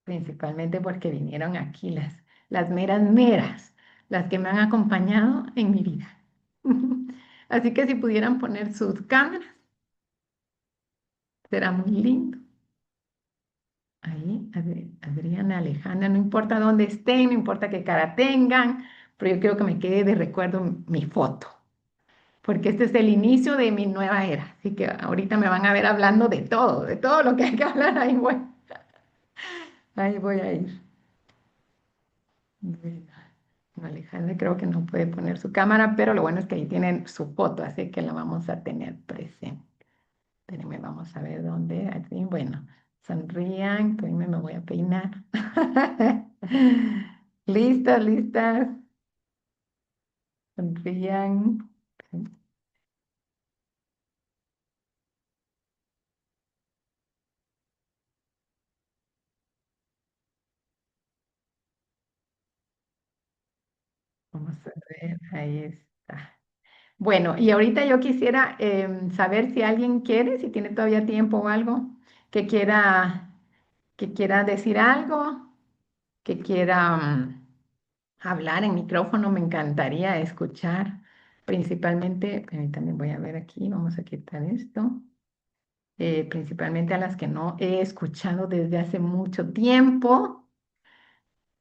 S1: principalmente porque vinieron aquí las meras meras, las que me han acompañado en mi vida. Así que si pudieran poner sus cámaras, será muy lindo. Ahí, Adriana, Alejandra, no importa dónde estén, no importa qué cara tengan, pero yo quiero que me quede de recuerdo mi foto, porque este es el inicio de mi nueva era. Así que ahorita me van a ver hablando de todo lo que hay que hablar. Ahí voy a ir. Bueno, Alejandra creo que no puede poner su cámara, pero lo bueno es que ahí tienen su foto, así que la vamos a tener presente. Espérenme, vamos a ver dónde. Así, bueno, sonrían, espérenme, me voy a peinar. Listas, listas. Sonrían. Vamos a ver, ahí está. Bueno, y ahorita yo quisiera saber si alguien quiere, si tiene todavía tiempo o algo, que quiera, que quiera decir algo, que quiera hablar en micrófono, me encantaría escuchar, principalmente, también voy a ver aquí, vamos a quitar esto, principalmente a las que no he escuchado desde hace mucho tiempo.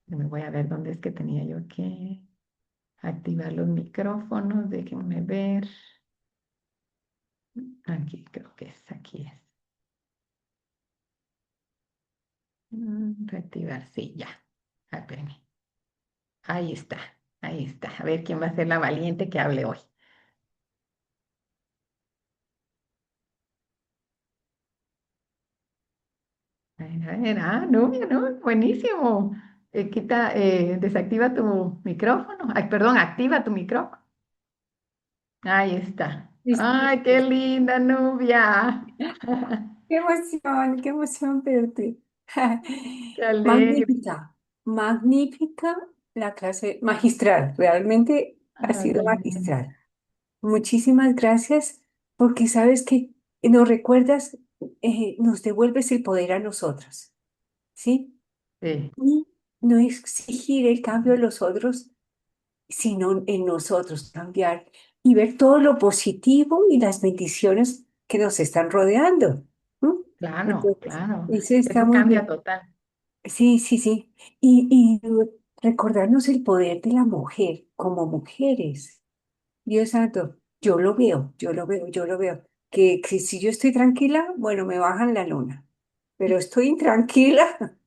S1: Me voy a ver dónde es que tenía yo que activar los micrófonos, déjenme ver. Aquí creo que es, aquí es. Reactivar, sí, ya. Ah, espérenme. Ahí está, ahí está. A ver quién va a ser la valiente que hable hoy. A ver, no, mira, no, buenísimo. Desactiva tu micrófono. Ay, perdón, activa tu micrófono. Ahí está.
S2: Listo,
S1: Ay, qué
S2: listo.
S1: linda Nubia.
S2: Qué emoción verte.
S1: Qué alegre.
S2: Magnífica, magnífica la clase magistral. Realmente ha
S1: Ah,
S2: sido
S1: qué lindo.
S2: magistral. Muchísimas gracias porque sabes que nos recuerdas, nos devuelves el poder a nosotros, ¿sí?
S1: Sí,
S2: Y no exigir el cambio de los otros, sino en nosotros cambiar y ver todo lo positivo y las bendiciones que nos están rodeando. ¿M?
S1: Claro,
S2: Entonces,
S1: claro.
S2: eso está
S1: Eso
S2: muy
S1: cambia
S2: bien.
S1: total.
S2: Sí, sí, sí. Y recordarnos el poder de la mujer como mujeres. Dios santo, yo lo veo, yo lo veo, yo lo veo. Que si yo estoy tranquila, bueno, me bajan la luna. Pero estoy intranquila.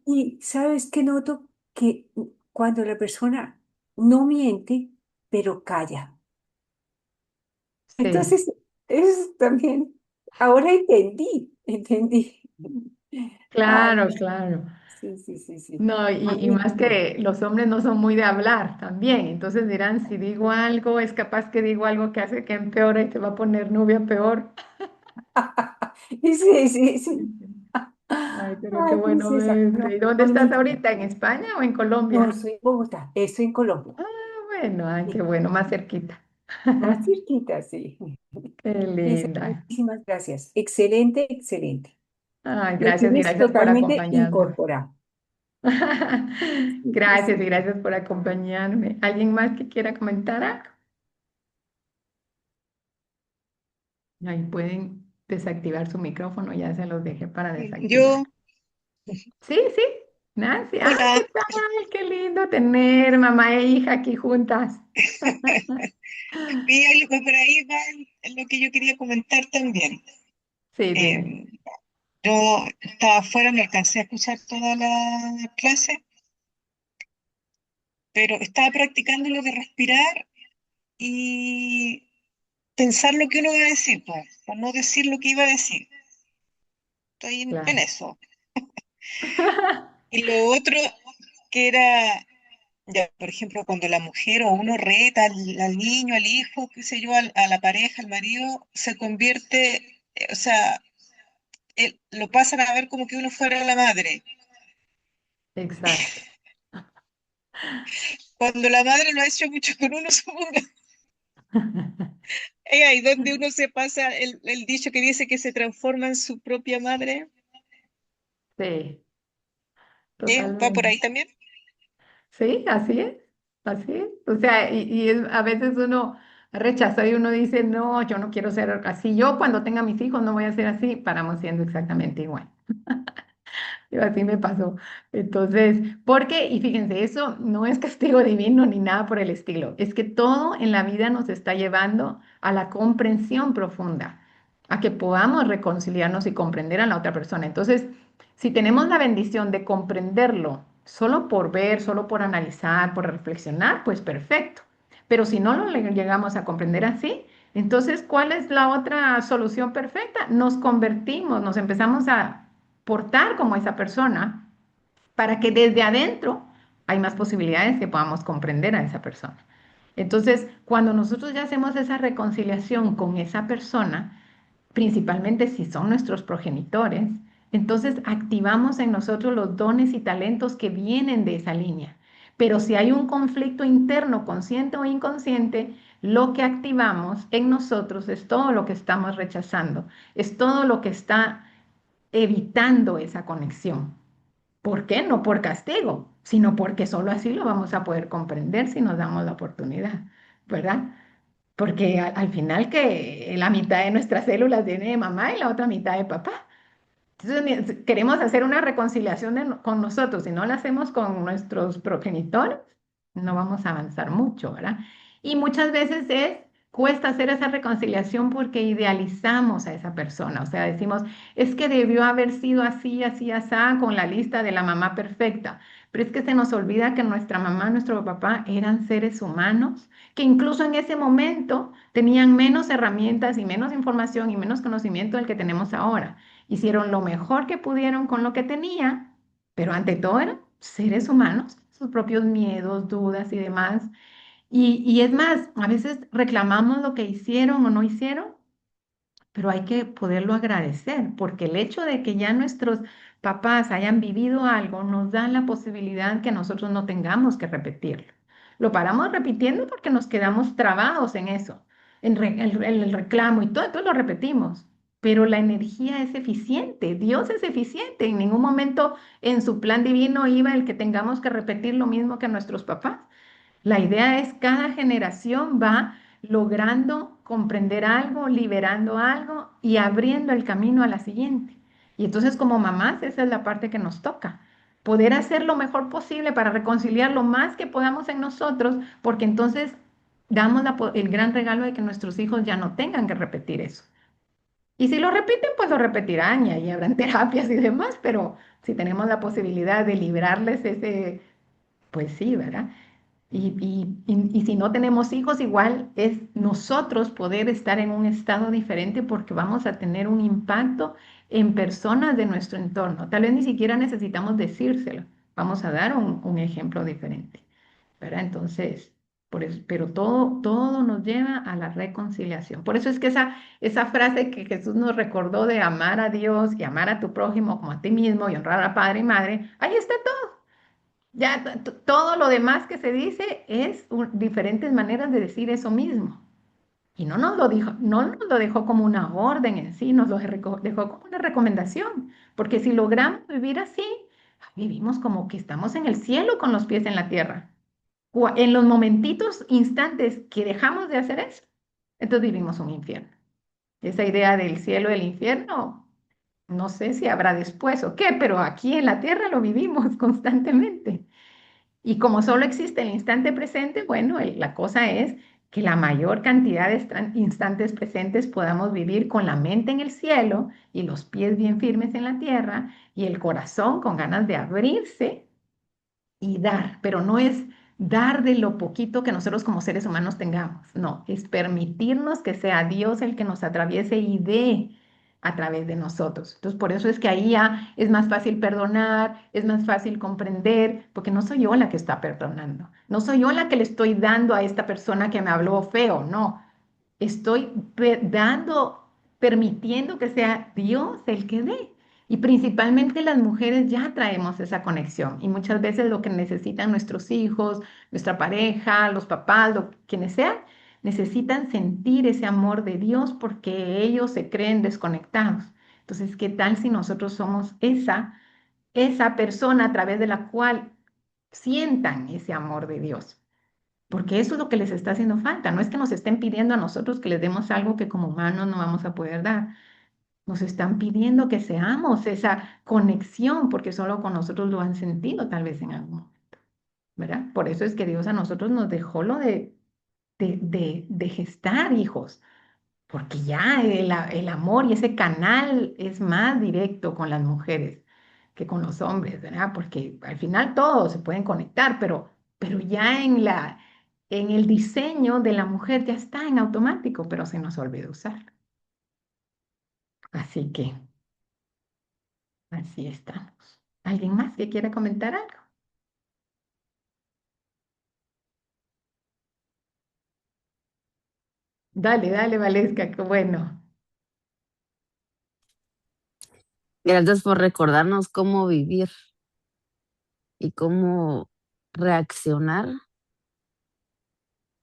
S2: Y ¿sabes qué noto? Que cuando la persona no miente, pero calla.
S1: Sí,
S2: Entonces, eso también, ahora entendí. Ay,
S1: claro, claro.
S2: sí, sí, sí, sí.
S1: No, y más
S2: Magnífico.
S1: que los hombres no son muy de hablar también, entonces dirán, si digo algo, es capaz que digo algo que hace que empeore y se va a poner nubia peor.
S2: Sí, sí,
S1: Sí,
S2: sí.
S1: sí. Ay, pero qué
S2: Ay,
S1: bueno
S2: princesa,
S1: verte.
S2: no,
S1: ¿Y dónde estás
S2: magnífico.
S1: ahorita? ¿En España o en
S2: No,
S1: Colombia?
S2: soy en Bogotá, estoy en Colombia.
S1: Ah, bueno, ay, qué
S2: Sí,
S1: bueno, más cerquita.
S2: más cerquita, sí.
S1: Qué
S2: Princesa,
S1: linda.
S2: muchísimas gracias. Excelente, excelente.
S1: Ay,
S2: Me
S1: gracias y
S2: tienes
S1: gracias por
S2: totalmente
S1: acompañarme.
S2: incorporada. Sí, sí,
S1: Gracias y
S2: sí.
S1: gracias por acompañarme. ¿Alguien más que quiera comentar algo? Ahí pueden desactivar su micrófono, ya se los dejé para desactivar.
S3: Yo,
S1: Sí, sí, Nancy. Ay, ¿qué
S3: hola,
S1: tal? Qué lindo tener mamá e hija aquí juntas.
S3: vi algo por ahí va en lo que yo quería comentar también.
S1: Sí, dime.
S3: Eh, yo estaba afuera, no alcancé a escuchar toda la clase, pero estaba practicando lo de respirar y pensar lo que uno iba a decir, pues, o no decir lo que iba a decir. Estoy en
S1: Claro.
S3: eso. Y lo otro que era, ya, por ejemplo, cuando la mujer o uno reta al niño, al hijo, qué sé yo, a la pareja, al marido, se convierte, o sea, lo pasan a ver como que uno fuera la madre.
S1: Exacto.
S3: Cuando la madre lo ha hecho mucho con uno, supongo, es ahí donde uno se pasa el dicho que dice que se transforma en su propia madre.
S1: Sí,
S3: ¿Va por
S1: totalmente.
S3: ahí también?
S1: Sí, así es, así es. O sea, a veces uno rechaza y uno dice, no, yo no quiero ser así. Yo cuando tenga mis hijos no voy a ser así. Paramos siendo exactamente igual. Y así me pasó. Entonces, porque, y fíjense, eso no es castigo divino ni nada por el estilo. Es que todo en la vida nos está llevando a la comprensión profunda, a que podamos reconciliarnos y comprender a la otra persona. Entonces, si tenemos la bendición de comprenderlo solo por ver, solo por analizar, por reflexionar, pues perfecto. Pero si no llegamos a comprender así, entonces, ¿cuál es la otra solución perfecta? Nos convertimos, nos empezamos a portar como esa persona para que desde adentro hay más posibilidades que podamos comprender a esa persona. Entonces, cuando nosotros ya hacemos esa reconciliación con esa persona, principalmente si son nuestros progenitores, entonces activamos en nosotros los dones y talentos que vienen de esa línea. Pero si hay un conflicto interno, consciente o inconsciente, lo que activamos en nosotros es todo lo que estamos rechazando, es todo lo que está evitando esa conexión. ¿Por qué? No por castigo, sino porque solo así lo vamos a poder comprender si nos damos la oportunidad, ¿verdad? Porque al final que la mitad de nuestras células viene de mamá y la otra mitad de papá. Entonces, queremos hacer una reconciliación con nosotros, si no la hacemos con nuestros progenitores, no vamos a avanzar mucho, ¿verdad? Y muchas veces cuesta hacer esa reconciliación porque idealizamos a esa persona, o sea, decimos, es que debió haber sido así, así, así, con la lista de la mamá perfecta, pero es que se nos olvida que nuestra mamá, nuestro papá eran seres humanos, que incluso en ese momento tenían menos herramientas y menos información y menos conocimiento del que tenemos ahora. Hicieron lo mejor que pudieron con lo que tenía, pero ante todo eran seres humanos, sus propios miedos, dudas y demás. Y es más, a veces reclamamos lo que hicieron o no hicieron, pero hay que poderlo agradecer, porque el hecho de que ya nuestros papás hayan vivido algo nos da la posibilidad que nosotros no tengamos que repetirlo. Lo paramos repitiendo porque nos quedamos trabados en eso, en el reclamo y todo, entonces lo repetimos. Pero la energía es eficiente, Dios es eficiente. En ningún momento en su plan divino iba el que tengamos que repetir lo mismo que nuestros papás. La idea es cada generación va logrando comprender algo, liberando algo y abriendo el camino a la siguiente. Y entonces como mamás, esa es la parte que nos toca. Poder hacer lo mejor posible para reconciliar lo más que podamos en nosotros, porque entonces damos el gran regalo de que nuestros hijos ya no tengan que repetir eso. Y si lo repiten, pues lo repetirán y ahí habrán terapias y demás, pero si tenemos la posibilidad de librarles ese, pues sí, ¿verdad? Y si no tenemos hijos, igual es nosotros poder estar en un estado diferente porque vamos a tener un impacto en personas de nuestro entorno. Tal vez ni siquiera necesitamos decírselo. Vamos a dar un ejemplo diferente, ¿verdad? Entonces, por eso, pero todo nos lleva a la reconciliación. Por eso es que esa frase que Jesús nos recordó de amar a Dios y amar a tu prójimo como a ti mismo y honrar a padre y madre, ahí está todo. Ya todo lo demás que se dice es diferentes maneras de decir eso mismo. Y no nos lo dijo, no nos lo dejó como una orden en sí, nos lo dejó como una recomendación. Porque si logramos vivir así, vivimos como que estamos en el cielo con los pies en la tierra. En los momentitos, instantes que dejamos de hacer eso, entonces vivimos un infierno. Esa idea del cielo y el infierno, no sé si habrá después o qué, pero aquí en la tierra lo vivimos constantemente. Y como solo existe el instante presente, bueno, la cosa es que la mayor cantidad de instantes presentes podamos vivir con la mente en el cielo y los pies bien firmes en la tierra y el corazón con ganas de abrirse y dar, pero no es dar de lo poquito que nosotros como seres humanos tengamos, no, es permitirnos que sea Dios el que nos atraviese y dé a través de nosotros. Entonces, por eso es que ahí ya es más fácil perdonar, es más fácil comprender, porque no soy yo la que está perdonando, no soy yo la que le estoy dando a esta persona que me habló feo, no, estoy dando, permitiendo que sea Dios el que dé. Y principalmente las mujeres ya traemos esa conexión y muchas veces lo que necesitan nuestros hijos, nuestra pareja, los papás, quienes sean, necesitan sentir ese amor de Dios porque ellos se creen desconectados. Entonces, ¿qué tal si nosotros somos esa persona a través de la cual sientan ese amor de Dios? Porque eso es lo que les está haciendo falta. No es que nos estén pidiendo a nosotros que les demos algo que como humanos no vamos a poder dar. Nos están pidiendo que seamos esa conexión, porque solo con nosotros lo han sentido tal vez en algún momento, ¿verdad? Por eso es que Dios a nosotros nos dejó lo de gestar hijos, porque ya el amor y ese canal es más directo con las mujeres que con los hombres, ¿verdad? Porque al final todos se pueden conectar, pero ya en el diseño de la mujer ya está en automático, pero se nos olvida usar. Así que así estamos. ¿Alguien más que quiera comentar algo? Dale, dale, Valesca, qué bueno.
S4: Gracias por recordarnos cómo vivir y cómo reaccionar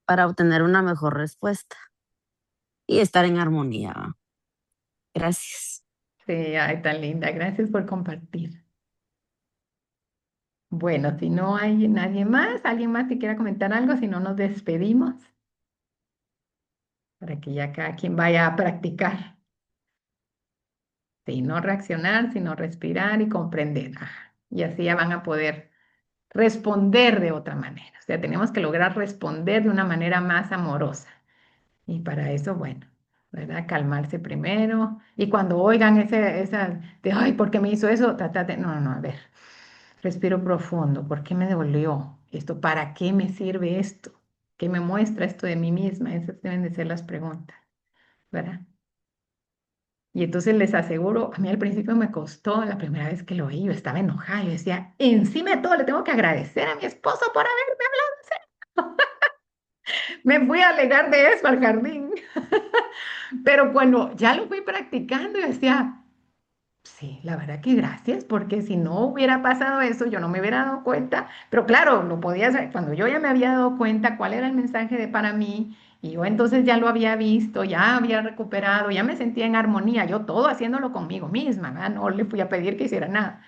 S4: para obtener una mejor respuesta y estar en armonía. ¿Va? Gracias.
S1: Sí, ay, tan linda. Gracias por compartir. Bueno, si no hay nadie más, alguien más que quiera comentar algo, si no nos despedimos para que ya cada quien vaya a practicar. Sí, no reaccionar, sino respirar y comprender. Ajá. Y así ya van a poder responder de otra manera. O sea, tenemos que lograr responder de una manera más amorosa. Y para eso, bueno, ¿verdad? Calmarse primero. Y cuando oigan esa de, ay, ¿por qué me hizo eso? No, no, no, a ver, respiro profundo. ¿Por qué me dolió esto? ¿Para qué me sirve esto? ¿Qué me muestra esto de mí misma? Esas deben de ser las preguntas, ¿verdad? Y entonces les aseguro, a mí al principio me costó, la primera vez que lo oí, yo estaba enojada, yo decía, encima de todo le tengo que agradecer a mi esposo por haberme hablado. Me fui a alegar de eso al jardín. Pero cuando ya lo fui practicando, yo decía, sí, la verdad que gracias, porque si no hubiera pasado eso, yo no me hubiera dado cuenta. Pero claro, lo podía hacer cuando yo ya me había dado cuenta cuál era el mensaje de para mí, y yo entonces ya lo había visto, ya había recuperado, ya me sentía en armonía, yo todo haciéndolo conmigo misma, ¿verdad? No le fui a pedir que hiciera nada.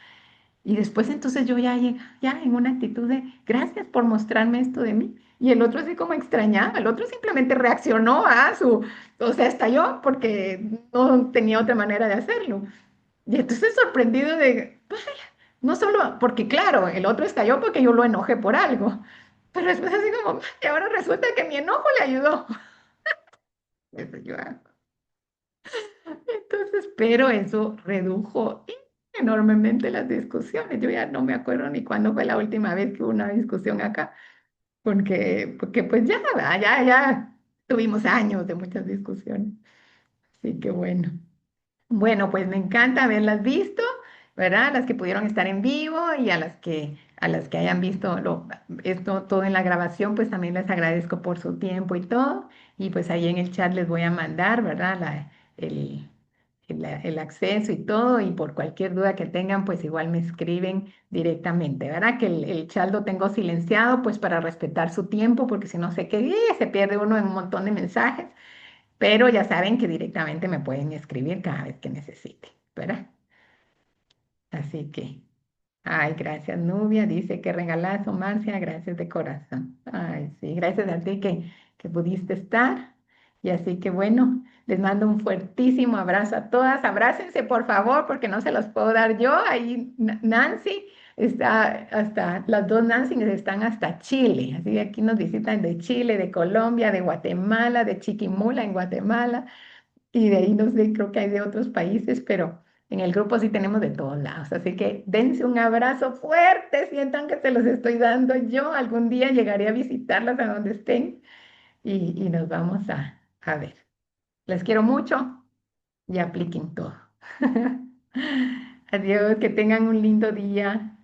S1: Y después entonces yo ya en una actitud de gracias por mostrarme esto de mí. Y el otro así como extrañaba, el otro simplemente reaccionó a o sea, estalló porque no tenía otra manera de hacerlo. Y entonces sorprendido de, "Vaya", no solo porque claro, el otro estalló porque yo lo enojé por algo, pero después así como, y ahora resulta que mi enojo le ayudó. Eso yo, entonces, pero eso redujo enormemente las discusiones. Yo ya no me acuerdo ni cuándo fue la última vez que hubo una discusión acá, porque pues ya, ¿verdad? Ya tuvimos años de muchas discusiones. Así que bueno. Bueno, pues me encanta haberlas visto, ¿verdad? Las que pudieron estar en vivo y a las que hayan visto esto todo en la grabación, pues también les agradezco por su tiempo y todo. Y pues ahí en el chat les voy a mandar, ¿verdad? El, el acceso y todo. Y por cualquier duda que tengan, pues igual me escriben directamente, ¿verdad? Que el chat lo tengo silenciado, pues para respetar su tiempo, porque si no sé qué, se pierde uno en un montón de mensajes. Pero ya saben que directamente me pueden escribir cada vez que necesiten, ¿verdad? Así que, ay, gracias Nubia, dice que regalazo, Marcia, gracias de corazón. Ay, sí, gracias a ti que pudiste estar. Y así que bueno, les mando un fuertísimo abrazo a todas. Abrácense, por favor, porque no se los puedo dar yo. Ahí Nancy está las dos Nancy están hasta Chile. Así que aquí nos visitan de Chile, de Colombia, de Guatemala, de Chiquimula en Guatemala. Y de ahí no sé, creo que hay de otros países, pero en el grupo sí tenemos de todos lados. Así que dense un abrazo fuerte, sientan que se los estoy dando yo. Algún día llegaré a visitarlas a donde estén y nos vamos a ver. Les quiero mucho y apliquen todo. Adiós, que tengan un lindo día.